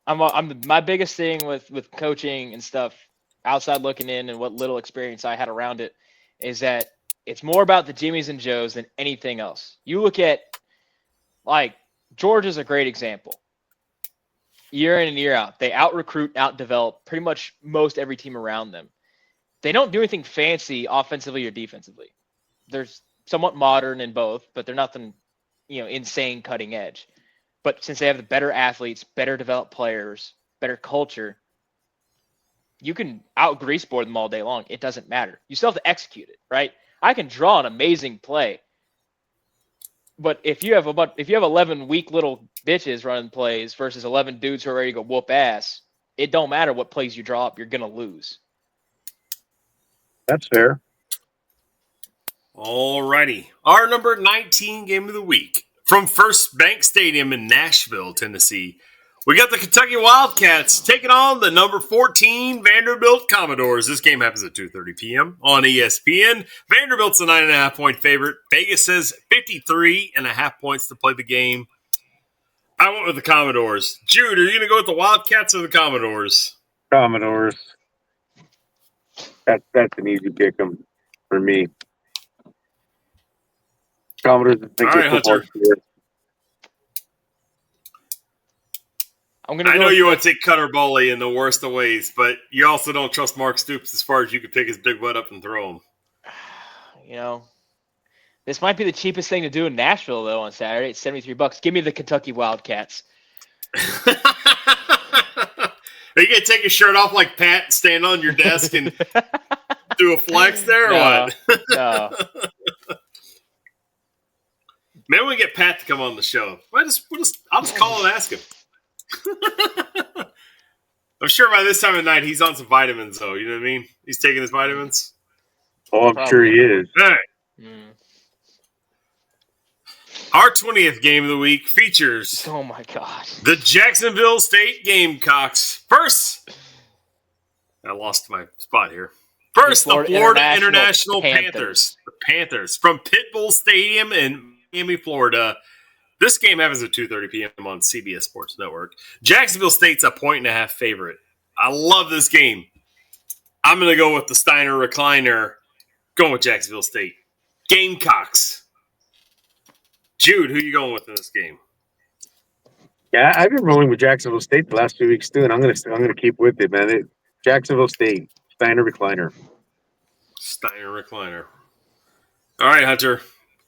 My biggest thing with coaching and stuff, outside looking in, and what little experience I had around it, is that it's more about the Jimmies and Joes than anything else. You look at, Georgia's a great example. Year in and year out, they out-recruit, out-develop pretty much most every team around them. They don't do anything fancy offensively or defensively. They're somewhat modern in both, but they're nothing, insane cutting edge. But since they have the better athletes, better developed players, better culture, you can out-grease board them all day long. It doesn't matter. You still have to execute it, right? I can draw an amazing play, but if you have 11 weak little bitches running plays versus 11 dudes who are ready to go whoop ass, it don't matter what plays you draw up. You're gonna lose. That's fair. Alrighty, our number 19 game of the week from First Bank Stadium in Nashville, Tennessee. We got the Kentucky Wildcats taking on the number 14 Vanderbilt Commodores. This game happens at 2:30 p.m. on ESPN. Vanderbilt's a 9.5-point favorite. Vegas says 53.5 points to play the game. I went with the Commodores. Jude, are you going to go with the Wildcats or the Commodores? Commodores. That's an easy pick 'em for me. Commodores is big All right, football Hunter. player. I know you want to take Cutter Bowley in the worst of ways, but you also don't trust Mark Stoops as far as you can pick his big butt up and throw him. You know, this might be the cheapest thing to do in Nashville, though, on Saturday. It's $73. Give me the Kentucky Wildcats. Are you going to take your shirt off like Pat, stand on your desk, and do a flex there, or what? No. Maybe we get Pat to come on the show. I'll just call and ask him. I'm sure by this time of night he's on some vitamins, though. You know what I mean? He's taking his vitamins. Oh, I'm sure he is. All right. Our 20th game of the week features Oh my God, the Jacksonville State Gamecocks. First, I lost my spot here. First, the Florida International Panthers. The Panthers from Pitbull Stadium in Miami, Florida. This game happens at 2:30 p.m. on CBS Sports Network. Jacksonville State's a 1.5 favorite. I love this game. I'm going to go with the Steiner recliner. Going with Jacksonville State. Gamecocks. Jude, who are you going with in this game? Yeah, I've been rolling with Jacksonville State the last 2 weeks too, and I'm gonna keep with it, man. Jacksonville State, Steiner recliner. Steiner recliner. All right, Hunter.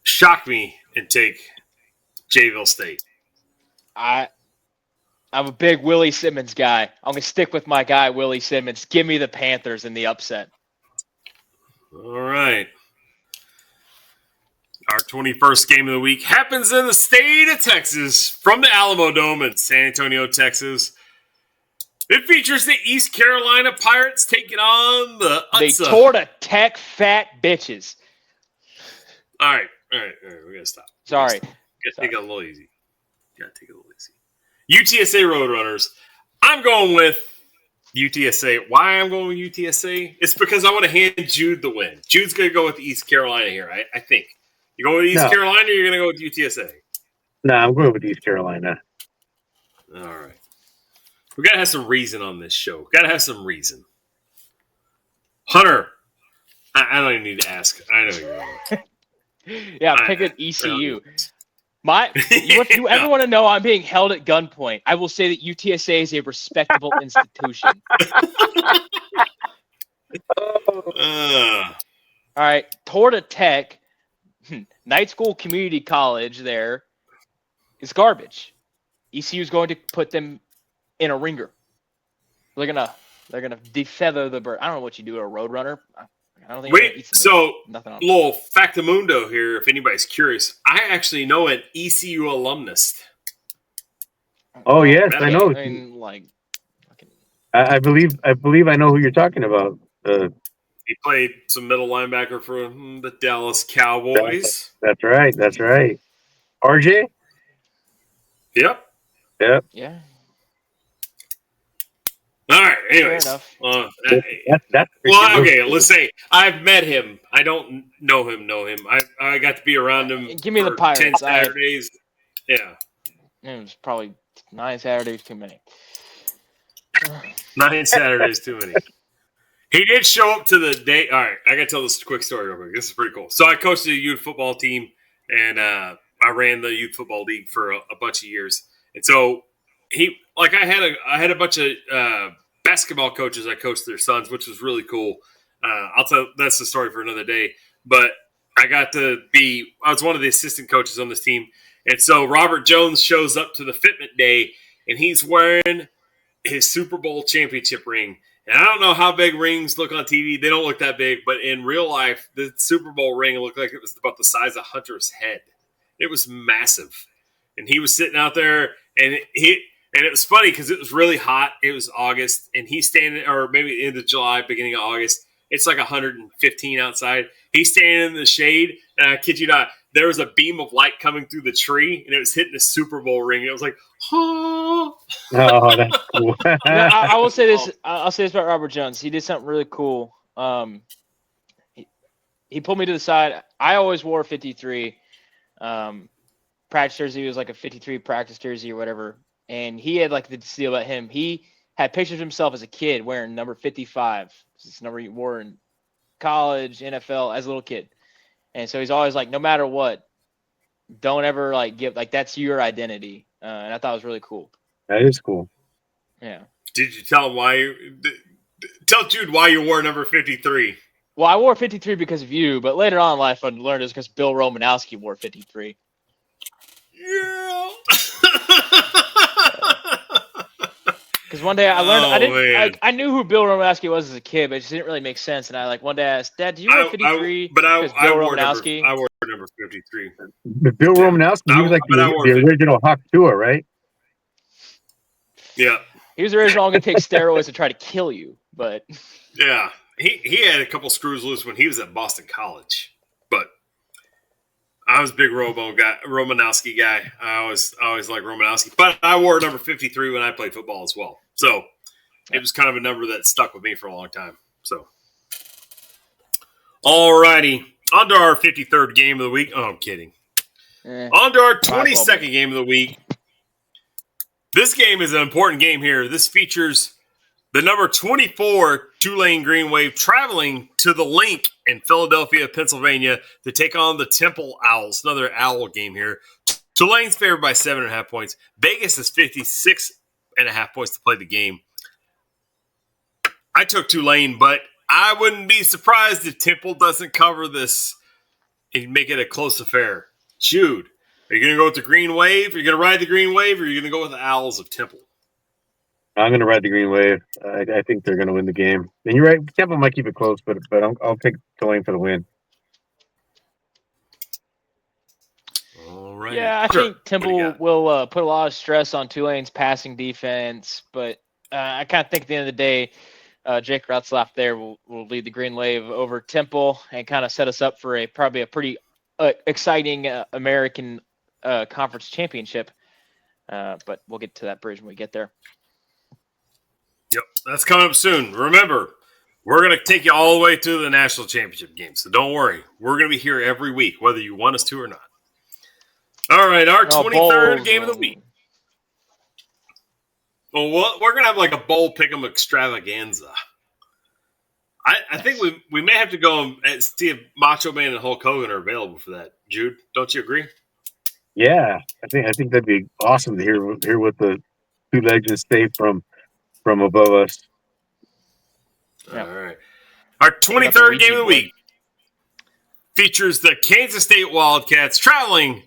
Shock me and take Jayville State. I'm a big Willie Simmons guy. I'm gonna stick with my guy Willie Simmons. Give me the Panthers in the upset. All right. Our 21st game of the week happens in the state of Texas from the Alamo Dome in San Antonio, Texas. It features the East Carolina Pirates taking on the They tore the Tech fat bitches. All right. We got to stop. Sorry. Got to take it a little easy. UTSA Roadrunners. I'm going with UTSA. Why I'm going with UTSA? It's because I want to hand Jude the win. Jude's going to go with East Carolina here, I think. You going with East Carolina or you're going to go with UTSA? No, I'm going with East Carolina. All right. We got to have some reason on this show. Got to have some reason. Hunter, I don't even need to ask. I know you're going. Yeah, pick an ECU. You ever want to know I'm being held at gunpoint? I will say that UTSA is a respectable institution. All right, Torta Tech, night school community college there is garbage. ECU is going to put them in a ringer. They're gonna defeather the bird. I don't know what you do to a roadrunner. I don't think. Wait, so nothing on little factamundo here. If anybody's curious, I actually know an ECU alumnus. Oh yes, I know. I mean, I believe I know who you're talking about. He played some middle linebacker for the Dallas Cowboys. That's right. RJ. Yep. Yeah. All right. Anyways, okay. Let's say I've met him. I don't know him. I got to be around him. Give me the Pirates. 10 Saturdays. Yeah. It was probably 9 Saturdays too many. 9 Saturdays too many. He did show up to the day. All right, I got to tell this quick story real quick. This is pretty cool. So I coached a youth football team, and I ran the youth football league for a bunch of years. And so I had a bunch of basketball coaches. I coached their sons, which was really cool. I'll tell that's the story for another day. But I was one of the assistant coaches on this team. And so Robert Jones shows up to the fitment day, and he's wearing his Super Bowl championship ring. And I don't know how big rings look on TV. They don't look that big. But in real life, the Super Bowl ring looked like it was about the size of Hunter's head. It was massive. And he was sitting out there, and it was funny because it was really hot. It was August, and he's standing, or maybe end of July, beginning of August. It's like 115 outside. He's standing in the shade, and I kid you not, there was a beam of light coming through the tree, and it was hitting the Super Bowl ring. It was like, oh, that's cool. I will say this. I'll say this about Robert Jones. He did something really cool. He pulled me to the side. I always wore 53. Practice jersey was like a 53 practice jersey or whatever. And he had like the deal about him. He had pictures of himself as a kid wearing number 55. It's the number he wore in college, NFL, as a little kid. And so he's always like, no matter what, Don't ever that's your identity. And I thought it was really cool. That is cool. Yeah. Did you tell him why? Tell Jude why you wore number 53. Well, I wore 53 because of you, but later on in life I learned it's because Bill Romanowski wore 53. Yeah. Because one day I learned I knew who Bill Romanowski was as a kid, but it just didn't really make sense. And I one day I asked, Dad, do you wear 53? I wore number 53. Bill Romanowski, he was like the original Hawk Tua, right? Yeah. He was the original. I'm going to take steroids to try to kill you, but yeah, he had a couple screws loose when he was at Boston College, but I was a big Romanowski guy. I always liked Romanowski, but I wore number 53 when I played football as well. So it was kind of a number that stuck with me for a long time. So, all righty, on to our 53rd game of the week. Oh, I'm kidding. On to our 22nd game of the week. This game is an important game here. This features the number 24 Tulane Green Wave traveling to the Link in Philadelphia, Pennsylvania to take on the Temple Owls. Another Owl game here. Tulane's favored by 7.5 points. Vegas is 56.5 points to play the game. I took Tulane, but I wouldn't be surprised if Temple doesn't cover this and make it a close affair. Jude, are you going to go with the Green Wave? Are you going to ride the Green Wave, or are you going to go with the Owls of Temple? I'm going to ride the Green Wave. I think they're going to win the game. And you're right, Temple might keep it close, but I'll pick Tulane for the win. All right. Yeah, I think Temple will put a lot of stress on Tulane's passing defense, but I kind of think at the end of the day, Jake Ratzlaff there will lead the Green Wave over Temple and kind of set us up for probably a pretty exciting American Conference Championship. But we'll get to that bridge when we get there. Yep, that's coming up soon. Remember, we're going to take you all the way to the national championship game, so don't worry. We're going to be here every week, whether you want us to or not. All right, our 23rd game of the week. Well, we're going to have like a bowl pick'em extravaganza. I think we may have to go and see if Macho Man and Hulk Hogan are available for that. Jude, don't you agree? Yeah, I think that'd be awesome to hear what the two legends say from above us. Yeah. All right. Our 23rd game of the week features the Kansas State Wildcats traveling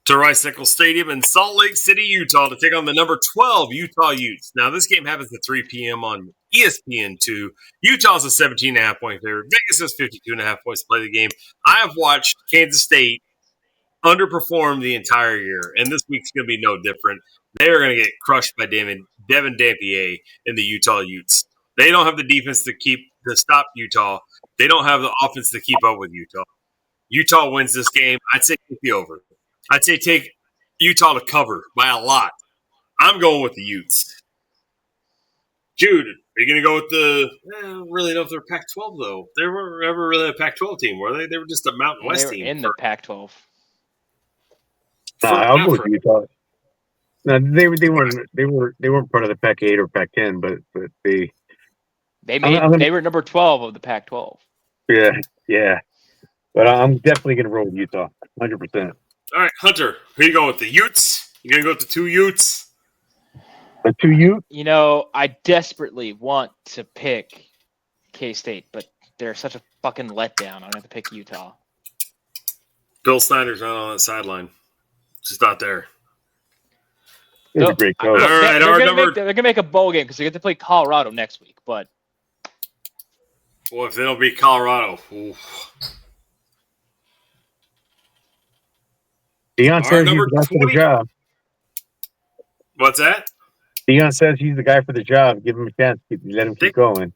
to Rice-Eccles Stadium in Salt Lake City, Utah to take on the number 12 Utah Utes. Now, this game happens at 3 p.m. on ESPN2. Utah's a 17.5 point favorite. Vegas is 52.5 points to play the game. I have watched Kansas State underperform the entire year, and this week's going to be no different. They're going to get crushed by Devin Dampier in the Utah Utes. They don't have the defense to stop Utah. They don't have the offense to keep up with Utah. Utah wins this game. I'd say take the over. I'd say take Utah to cover by a lot. I'm going with the Utes. Jude, are you going to go with I don't really know if they're Pac-12, though. They were never really a Pac-12 team, were they? They were just a Mountain West team. In the Pac-12. I'll go with Utah. No, they weren't part of the Pac-8 or Pac-10, but they were number 12 of the Pac-12. Yeah. But I'm definitely going to roll with Utah, 100%. All right, Hunter, who are you going with? The Utes? You going to go with the two Utes? The two Utes? You know, I desperately want to pick K-State, but they're such a fucking letdown. I'm going to have to pick Utah. Bill Snyder's not on that sideline. Just not there. He's a great coach. All right, they're going to make a bowl game because they get to play Colorado next week. But well, if they don't beat Colorado, Deion says he's the guy for the job. What's that? Deion says he's the guy for the job. Give him a chance. Let him keep going.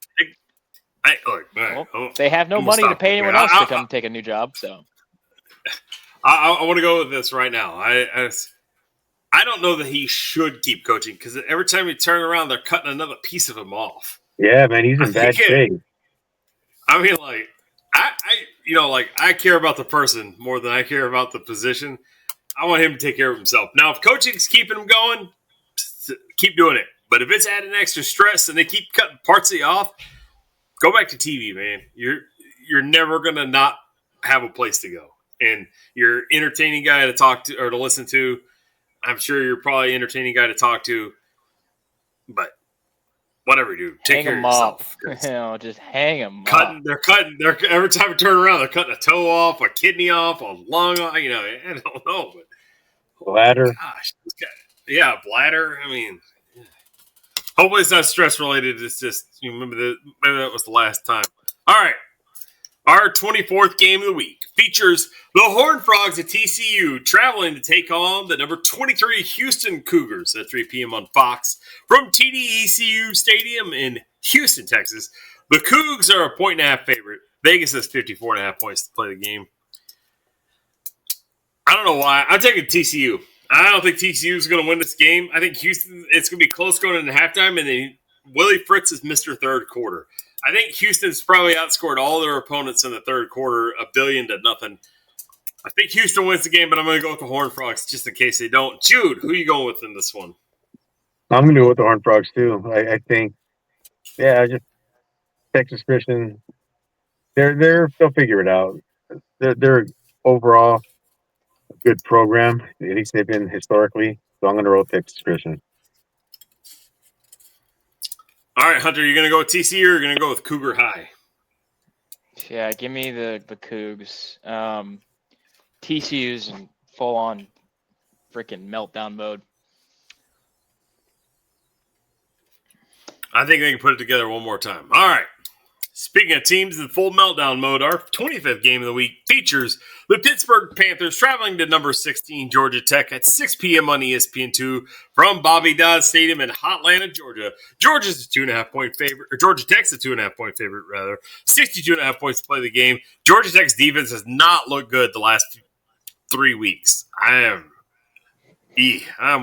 They have no money to pay anyone else to come take a new job. So I want to go with this right now. I don't know that he should keep coaching because every time you turn around, they're cutting another piece of him off. Yeah, man, he's in bad shape. I mean, like, I care about the person more than I care about the position. I want him to take care of himself. Now, if coaching's keeping him going, keep doing it. But if it's adding extra stress and they keep cutting parts of you off, go back to TV, man. You're never gonna not have a place to go. and you're entertaining guy to talk to or to listen to. I'm sure you're probably entertaining guy to talk to, but whatever you do, take hang care of them up. yourself. Just hang them Cutting, up. they're cutting. They're every time you turn around, they're cutting a toe off, a kidney off, a lung off. You know, I don't know, but Bladder. gosh, yeah, bladder. I mean, hopefully it's not stress related. It's just you remember that maybe that was the last time. All right. Our 24th game of the week features the Horned Frogs of TCU traveling to take on the number 23 Houston Cougars at 3 p.m. on Fox from TDECU Stadium in Houston, Texas. The Cougs are a 1.5 favorite. Vegas has 54.5 points to play the game. I don't know why. I'm taking TCU. I don't think TCU is going to win this game. I think Houston, it's going to be close going into halftime, and then Willie Fritz is Mr. Third Quarter. I think Houston's probably outscored all their opponents in the third quarter, 1-0 to nothing. I think Houston wins the game, but I'm going to go with the Horned Frogs just in case they don't. Jude, who are you going with in this one? I'm going to go with the Horned Frogs too. I think, just Texas Christian. They'll figure it out. They're overall a good program. At least they've been historically. So I'm going to roll Texas Christian. All right, Hunter, you're going to go with TCU or you're going to go with Cougar High? Yeah, give me the Cougs. TCU's in full on freaking meltdown mode. I think they can put it together one more time. All right. Speaking of teams in full meltdown mode, our 25th game of the week features the Pittsburgh Panthers traveling to number 16 Georgia Tech at 6 p.m. on ESPN2 from Bobby Dodd Stadium in Hotlanta, Georgia. Georgia's a 2.5 point favorite, or Georgia Tech's a 2.5 point favorite, rather. 62.5 points to play the game. Georgia Tech's defense has not looked good the last 3 weeks. I'm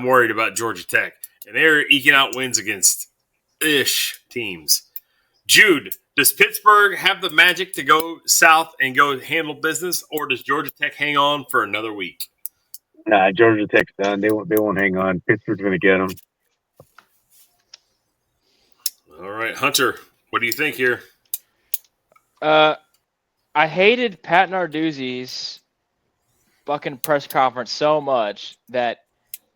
worried about Georgia Tech, and they're eking out wins against ish teams. Jude, does Pittsburgh have the magic to go south and go handle business, or does Georgia Tech hang on for another week? Nah, Georgia Tech's done. They won't hang on. Pittsburgh's going to get them. All right, Hunter, what do you think here? I hated Pat Narduzzi's fucking press conference so much that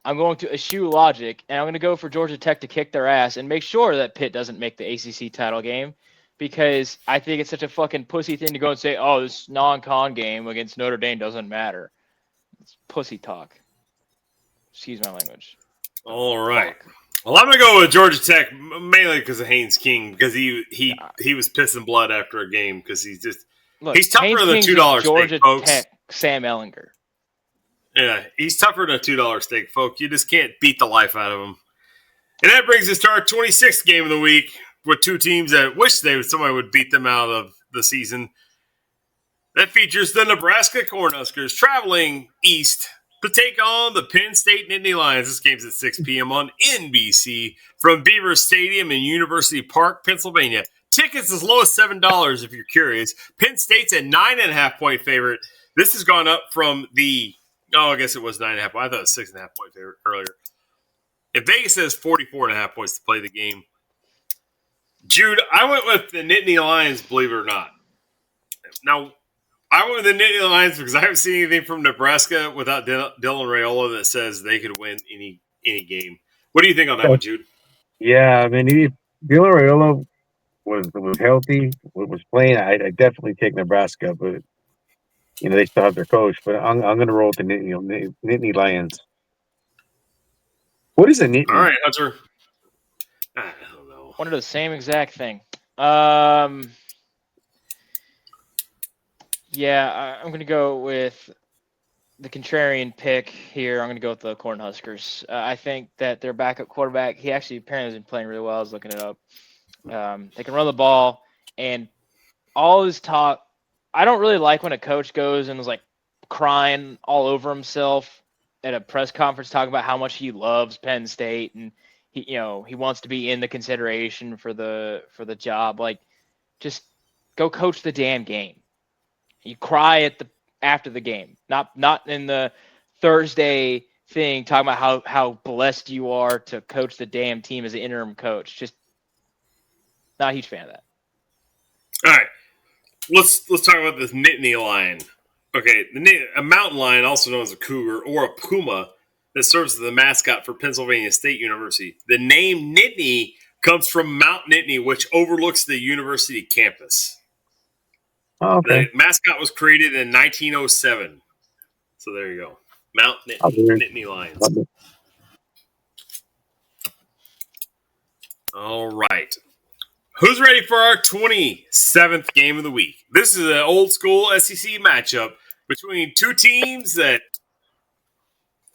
I'm going to eschew logic, and I'm going to go for Georgia Tech to kick their ass and make sure that Pitt doesn't make the ACC title game, because I think it's such a fucking pussy thing to go and say, oh, this non-con game against Notre Dame doesn't matter. It's pussy talk. Excuse my language. All right. Well, I'm going to go with Georgia Tech, mainly because of Haynes King, because he was pissing blood after a game, because he's tougher Haynes than a $2 Georgia steak, folks. Tech, Sam Ellinger. Yeah, he's tougher than a $2 steak, folks. You just can't beat the life out of him. And that brings us to our 26th game of the week with two teams that wish somebody would beat them out of the season. That features the Nebraska Cornhuskers traveling east to take on the Penn State Nittany Lions. This game's at 6 p.m. on NBC from Beaver Stadium in University Park, Pennsylvania. Tickets as low as $7 if you're curious. Penn State's a 9.5 point favorite. This has gone up from I guess it was 9.5. I thought it was 6.5 point favorite earlier. If Vegas says 44.5 points to play the game. Jude, I went with the Nittany Lions, believe it or not. Now, I went with the Nittany Lions because I haven't seen anything from Nebraska without Dylan Raiola that says they could win any game. What do you think on that one, Jude? Yeah, I mean, if Dylan Raiola was healthy, was playing, I definitely take Nebraska, but they still have their coach. But I'm going to roll with the Nittany Lions. What is a Nittany? All right, Hunter. I don't know. Wanted the same exact thing. Yeah, I'm going to go with the contrarian pick here. I'm going to go with the Cornhuskers. I think that their backup quarterback, he actually apparently has been playing really well. I was looking it up. They can run the ball, and all his talk. I don't really like when a coach goes and is like crying all over himself at a press conference talking about how much he loves Penn State and he wants to be in the consideration for the job. Like, just go coach the damn game. You cry after the game, not in the Thursday thing talking about how blessed you are to coach the damn team as an interim coach. Just not a huge fan of that. All right. Let's talk about this Nittany line. Okay, a mountain lion, also known as a cougar or a puma, that serves as the mascot for Pennsylvania State University. The name Nittany comes from Mount Nittany, which overlooks the university campus. Oh, okay. The mascot was created in 1907. So there you go. Mount Nittany Lions. All right. Who's ready for our 27th game of the week? This is an old school SEC matchup between two teams that,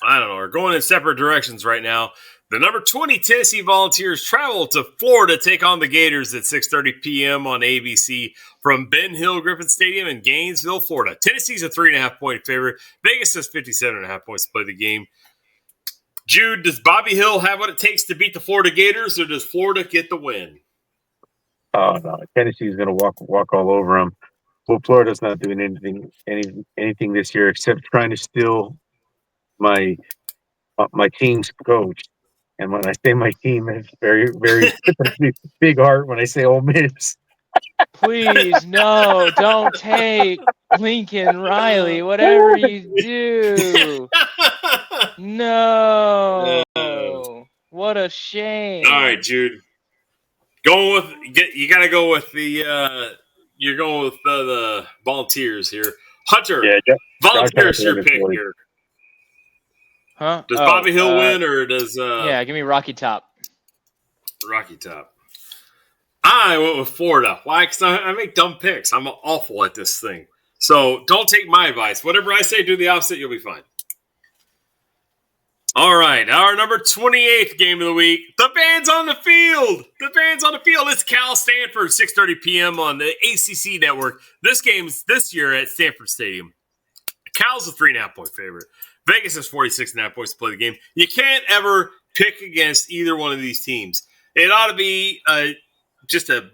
I don't know, are going in separate directions right now. The number 20 Tennessee Volunteers travel to Florida to take on the Gators at 6:30 p.m. on ABC from Ben Hill Griffin Stadium in Gainesville, Florida. Tennessee's a 3.5-point favorite. Vegas has 57.5 points to play the game. Jude, does Bobby Hill have what it takes to beat the Florida Gators, or does Florida get the win? Oh no, Tennessee's going to walk all over them. Well, Florida's not doing anything this year except trying to steal my team's coach. And when I say my team, it's very, very big heart when I say Ole Miss. Please, no, don't take Lincoln Riley, whatever you do. No. What a shame. All right, Jude. You got to go with the you're going with the Volunteers here. Hunter, Yeah, Volunteers your pick here. Huh? Does Bobby Hill win, or does yeah, give me Rocky Top. Rocky Top. I went with Florida. Why? Because I make dumb picks. I'm awful at this thing. So don't take my advice. Whatever I say, do the opposite. You'll be fine. All right. Our number 28th game of the week. The band's on the field. The band's on the field. It's Cal Stanford, 6:30 p.m. on the ACC network. This game's this year at Stanford Stadium. Cal's a 3.5-point favorite. Vegas has 46.5 points to play the game. You can't ever pick against either one of these teams. It ought to be just a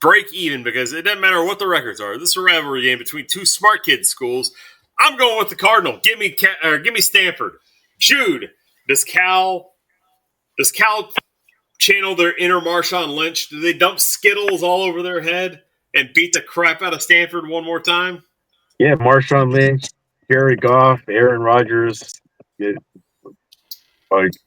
break even, because it doesn't matter what the records are. This is a rivalry game between two smart kid schools. I'm going with the Cardinal. Give me Stanford. Jude, does Cal channel their inner Marshawn Lynch? Do they dump Skittles all over their head and beat the crap out of Stanford one more time? Yeah, Marshawn Lynch, Jared Goff, Aaron Rodgers,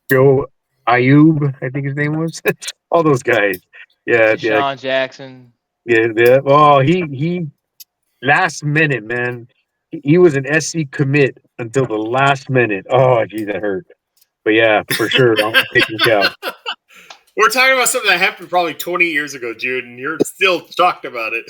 Joe Ayub, I think his name was. All those guys. Yeah, Deshaun Jackson. Yeah. Oh, he last minute, man. He was an SC commit until the last minute. Oh, geez, that hurt. But yeah, for sure, I'm taking Cal. We're talking about something that happened probably 20 years ago, Jude, and you're still talking about it.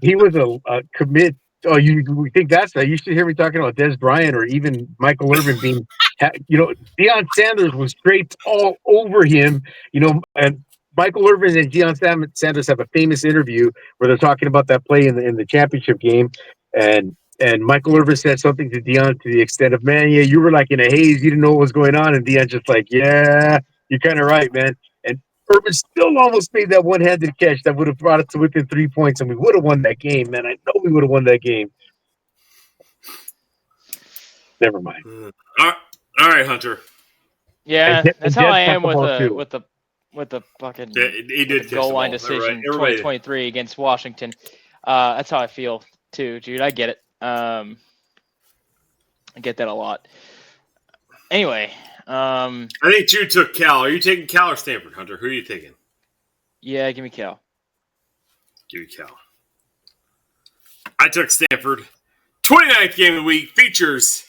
He was a commit. Oh, you think that's that? You should hear me talking about Des Bryant or even Michael Irvin being, Deion Sanders was straight all over him, and Michael Irvin and Deion Sanders have a famous interview where they're talking about that play in the championship game, and Michael Irvin said something to Deion to the extent of, "Man, yeah, you were like in a haze, you didn't know what was going on," and Deion's just like, "Yeah, you're kind of right, man." And Irvin still almost made that one-handed catch that would have brought it to within 3 points, and we would have won that game, man. I know we would have won that game. Never mind. All right, Hunter. Yeah, that's how I am with the fucking he did goal line decision 2023 against Washington. That's how I feel too, Jude. I get it. I get that a lot. Anyway, I think Jude took Cal. Are you taking Cal or Stanford, Hunter? Who are you taking? Yeah, give me Cal. Give me Cal. I took Stanford. 29th game of the week features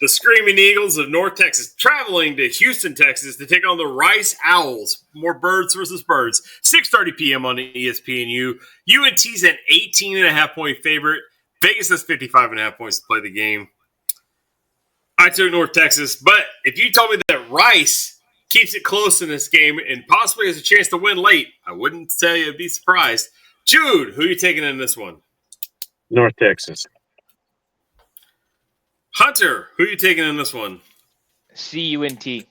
the Screaming Eagles of North Texas traveling to Houston, Texas to take on the Rice Owls. More birds versus birds. 6:30 p.m. on ESPNU. UNT's an 18.5-point favorite. Vegas has 55.5 points to play the game. I took North Texas, but if you told me that Rice keeps it close in this game and possibly has a chance to win late, I wouldn't tell you I'd be surprised. Jude, who are you taking in this one? North Texas. Hunter, who are you taking in this one? CUNT.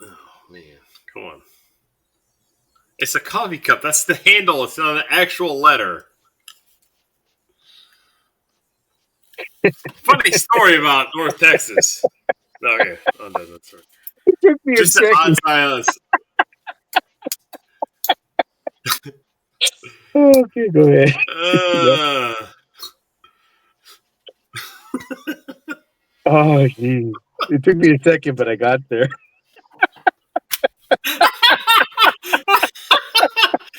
Oh, man. Come on. It's a coffee cup. That's the handle. It's not an actual letter. Funny story about North Texas. Okay, I'm done. That's right. Just an odd silence. Okay, go ahead. Oh, geez. It took me a second, but I got there.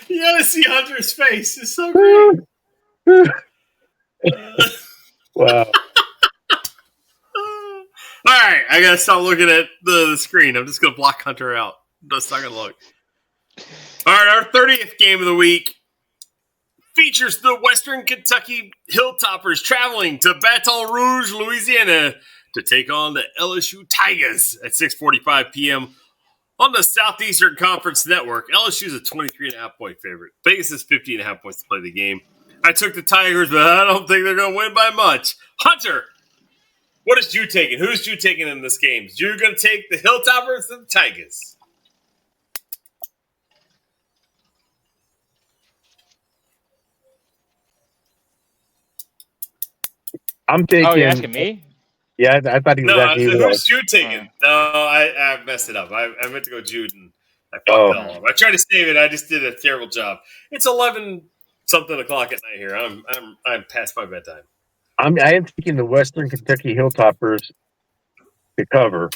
You gotta see Hunter's face. It's so great. Wow. All right, I gotta stop looking at the screen. I'm just gonna block Hunter out. I'm just not gonna look. All right, our 30th game of the week features the Western Kentucky Hilltoppers traveling to Baton Rouge, Louisiana, to take on the LSU Tigers at 6:45 p.m. on the Southeastern Conference Network. LSU is a 23.5-point favorite. Vegas is 50.5 points to play the game. I took the Tigers, but I don't think they're going to win by much. Hunter, what is you taking? Who's you taking in this game? Is you going to take the Hilltoppers or the Tigers? I'm taking. Oh, you're asking me? Yeah, I thought he was No, I asking said, me. who's you taking? No, I messed it up. I meant to go Jude, and I fucked it all up. I tried to save it. I just did a terrible job. It's 11-something o'clock at night here. I'm past my bedtime. I am taking the Western Kentucky Hilltoppers to cover,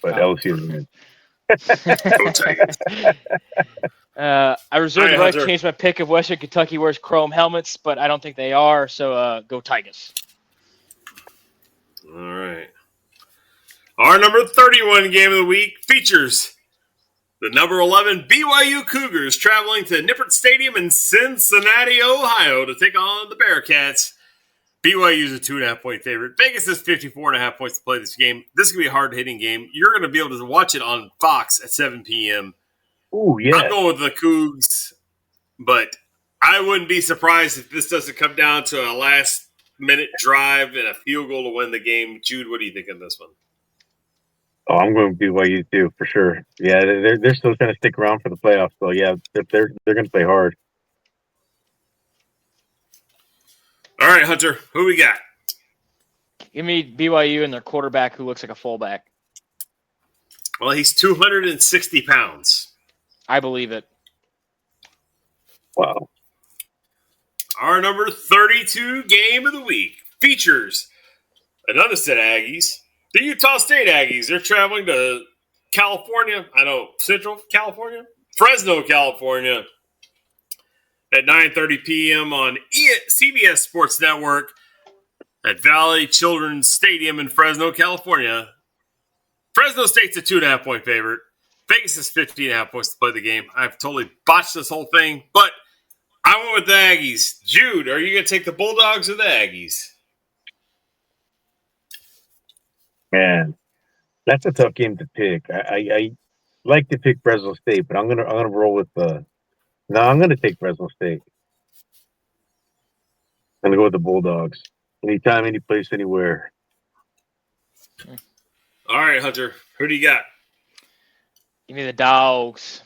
but LSU is win. Go Tigers. I reserve the All right, right to Hunter. change my pick if Western Kentucky wears chrome helmets, but I don't think they are, so go Tigers. All right. Our number 31 game of the week features the number 11 BYU Cougars traveling to Nippert Stadium in Cincinnati, Ohio to take on the Bearcats. BYU is a 2.5-point favorite. Vegas is 54.5 points to play this game. This is going to be a hard-hitting game. You're going to be able to watch it on Fox at 7 p.m. Ooh, yeah. I'm going with the Cougs, but I wouldn't be surprised if this doesn't come down to a last-minute drive and a field goal to win the game. Jude, what do you think of this one? Oh, I'm going to BYU too for sure. Yeah, they're still trying to stick around for the playoffs. So yeah, they're going to play hard. All right, Hunter, who we got? Give me BYU and their quarterback who looks like a fullback. Well, he's 260 pounds. I believe it. Wow. Our number 32 game of the week features another set of Aggies. The Utah State Aggies. They're traveling to California. Central California? Fresno, California at 9:30 p.m. on CBS Sports Network at Valley Children's Stadium in Fresno, California. Fresno State's a 2.5-point favorite. Vegas is 50.5 points to play the game. I've totally botched this whole thing, but I went with the Aggies. Jude, are you going to take the Bulldogs or the Aggies? Man, that's a tough game to pick. I like to pick Fresno State, but I'm gonna roll with the. No, I'm gonna take Fresno State. I'm gonna go with the Bulldogs. Anytime, any place, anywhere. All right, Hunter. Who do you got? Give me the Dogs.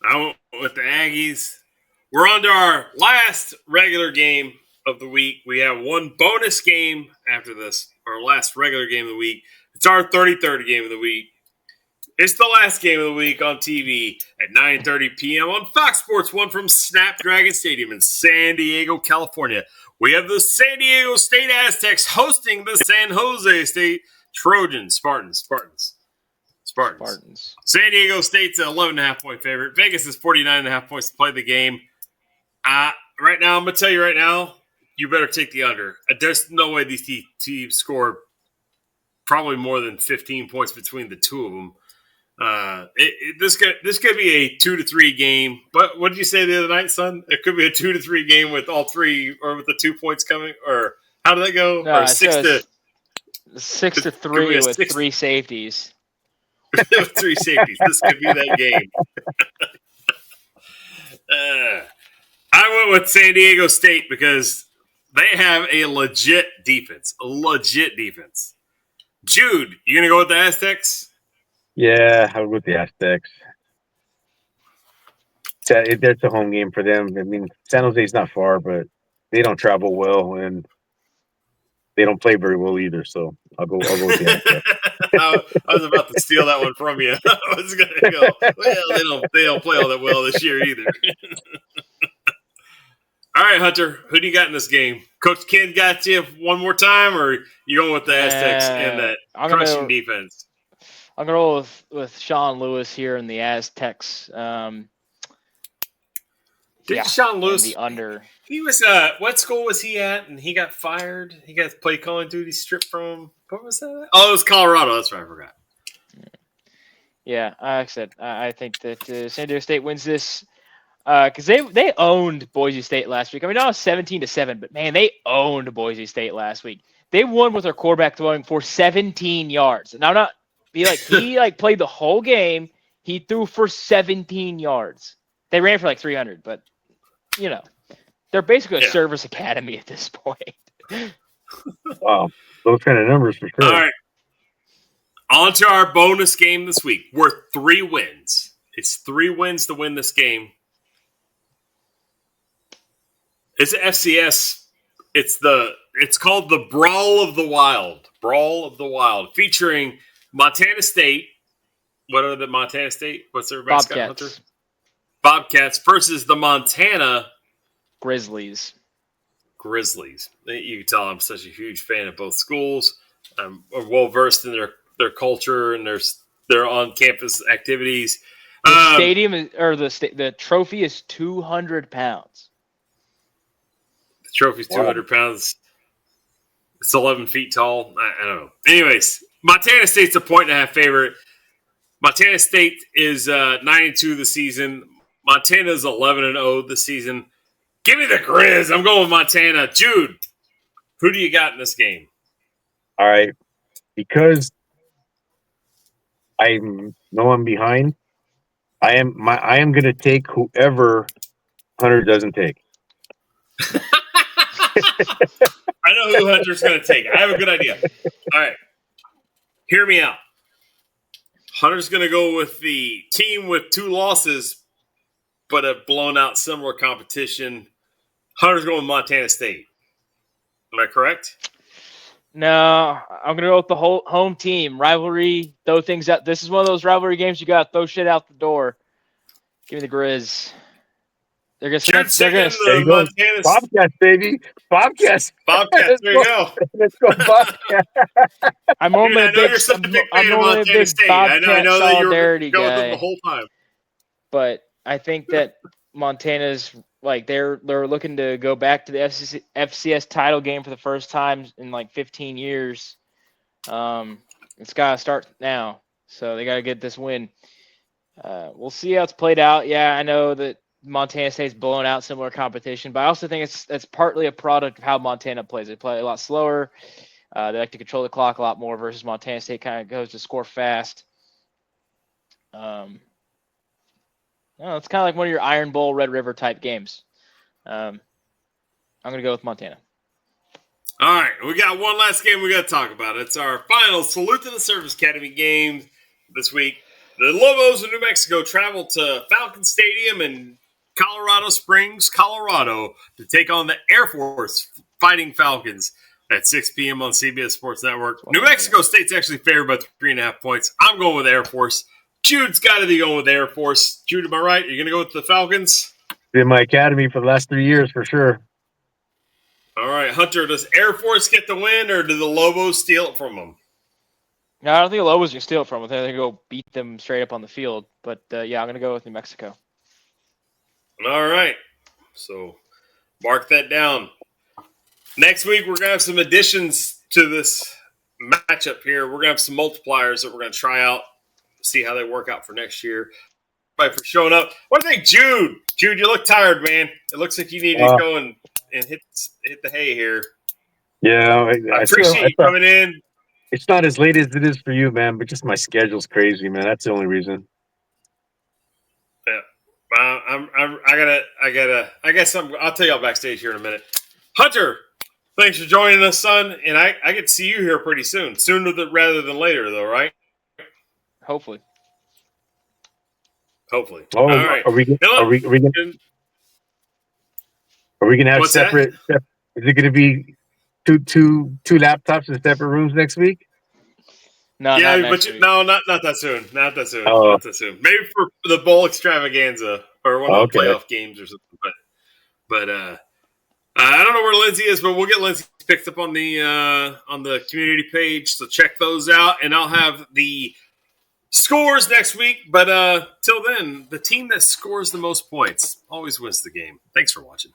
I went with the Aggies. We're on to our last regular game of the week. We have one bonus game after this, our last regular game of the week. It's our 33rd game of the week. It's the last game of the week on TV at 9:30 p.m. on Fox Sports 1 from Snapdragon Stadium in San Diego, California. We have the San Diego State Aztecs hosting the San Jose State Trojans. Spartans. San Diego State's an 11.5-point favorite. Vegas is 49.5 points to play the game. Right now, I'm going to tell you right now, you better take the under. There's no way these teams score probably more than 15 points between the two of them. This could be a 2-3 game. But what did you say the other night, son? It could be a 2-3 game with all three, or with the 2 points coming, or how did that go? No, or 6-3 with 3 safeties. with 3 safeties. This could be that game. I went with San Diego State because they have a legit defense. Jude, you gonna go with the Aztecs? Yeah, I'll go with the Aztecs. That's a home game for them. I mean, San Jose's not far, but they don't travel well and they don't play very well either. So I'll go with the Aztecs. I was about to steal that one from you. I was going to go, well, they don't play all that well this year either. All right, Hunter, who do you got in this game? Coach Ken got you one more time, or you going with the Aztecs and that crushing defense? I'm going to roll with Sean Lewis here in the Aztecs. Sean Lewis the under? He was what school was he at? And he got fired. He got play calling duty stripped from him. What was that? Oh, it was Colorado. That's right. I forgot. Yeah, like I said, I think that San Diego State wins this because they owned Boise State last week. I mean, not 17-7, but man, they owned Boise State last week. They won with their quarterback throwing for 17 yards. Now, he played the whole game. He threw for 17 yards. They ran for like 300, but they're basically a service academy at this point. Wow, those kind of numbers for sure. All right, on to our bonus game this week. Worth 3 wins. It's 3 wins to win this game. It's FCS. It's called the Brawl of the Wild. Brawl of the Wild, featuring Montana State. What are the Montana State? What's their mascot? Bobcats. Bobcats versus the Montana Grizzlies. You can tell I'm such a huge fan of both schools. I'm well versed in their culture and their on-campus activities. The stadium the trophy is 200 pounds. The trophy's 200 pounds. It's 11 feet tall. I don't know. Anyways, Montana State's a 1.5 favorite. Montana State is 9-2 this season. Montana's 11-0 this season. Give me the Grizz. I'm going with Montana. Jude, who do you got in this game? All right. Because I know I'm behind, I am going to take whoever Hunter doesn't take. I know who Hunter's going to take. I have a good idea. All right. Hear me out. Hunter's going to go with the team with 2 losses, but have blown out similar competition. Hunter's going with Montana State. Am I correct? No, I'm going to go with the whole home team. Rivalry, throw things out. This is one of those rivalry games you got to throw shit out the door. Give me the Grizz. They're going to Bobcats, baby. Bobcats. There you go. Let's go, Bobcats. I'm only a big Bobcat solidarity guy. With them the whole time. But I think that Montana's they're looking to go back to the FCS title game for the first time in 15 years. It's got to start now, so they got to get this win. We'll see how it's played out. Yeah, I know that Montana State's blowing out similar competition, but I also think it's partly a product of how Montana plays. They play a lot slower. They like to control the clock a lot more versus Montana State kind of goes to score fast. It's kind of like one of your Iron Bowl, Red River type games. I'm going to go with Montana. All right, we got one last game we got to talk about. It's our final Salute to the Service Academy game this week. The Lobos of New Mexico travel to Falcon Stadium in Colorado Springs, Colorado, to take on the Air Force Fighting Falcons at 6 p.m. on CBS Sports Network. New Mexico State's actually favored by 3.5 points. I'm going with Air Force. Jude's got to be going with Air Force. Jude, am I right? Are you going to go with the Falcons? Been my academy for the last 3 years, for sure. All right, Hunter, does Air Force get the win, or do the Lobos steal it from them? No, I don't think the Lobos can steal it from them. They're going to go beat them straight up on the field. But, I'm going to go with New Mexico. All right. So, mark that down. Next week, we're going to have some additions to this matchup here. We're going to have some multipliers that we're going to try out, see how they work out for next year. Everybody for showing up. What do you think, Jude? Jude, you look tired, man. It looks like you need to go and hit the hay here. Yeah. I appreciate you coming in. It's not as late as it is for you, man, but just my schedule's crazy, man. That's the only reason. Yeah. I guess I'll tell y'all backstage here in a minute. Hunter, thanks for joining us, son. And I get to see you here pretty soon. Sooner rather than later, though, right? Hopefully. Oh, all right. Are we gonna have separate? Is it gonna be two laptops in separate rooms next week? No, Yeah, not but next week. not that soon. Not that soon. Oh. Not that soon. Maybe for the bowl extravaganza or one of the Okay. playoff games or something. But I don't know where Lindsay is, but we'll get Lindsay picked up on the community page. So check those out, and I'll have the scores next week. But till then, the team that scores the most points always wins the game. Thanks for watching.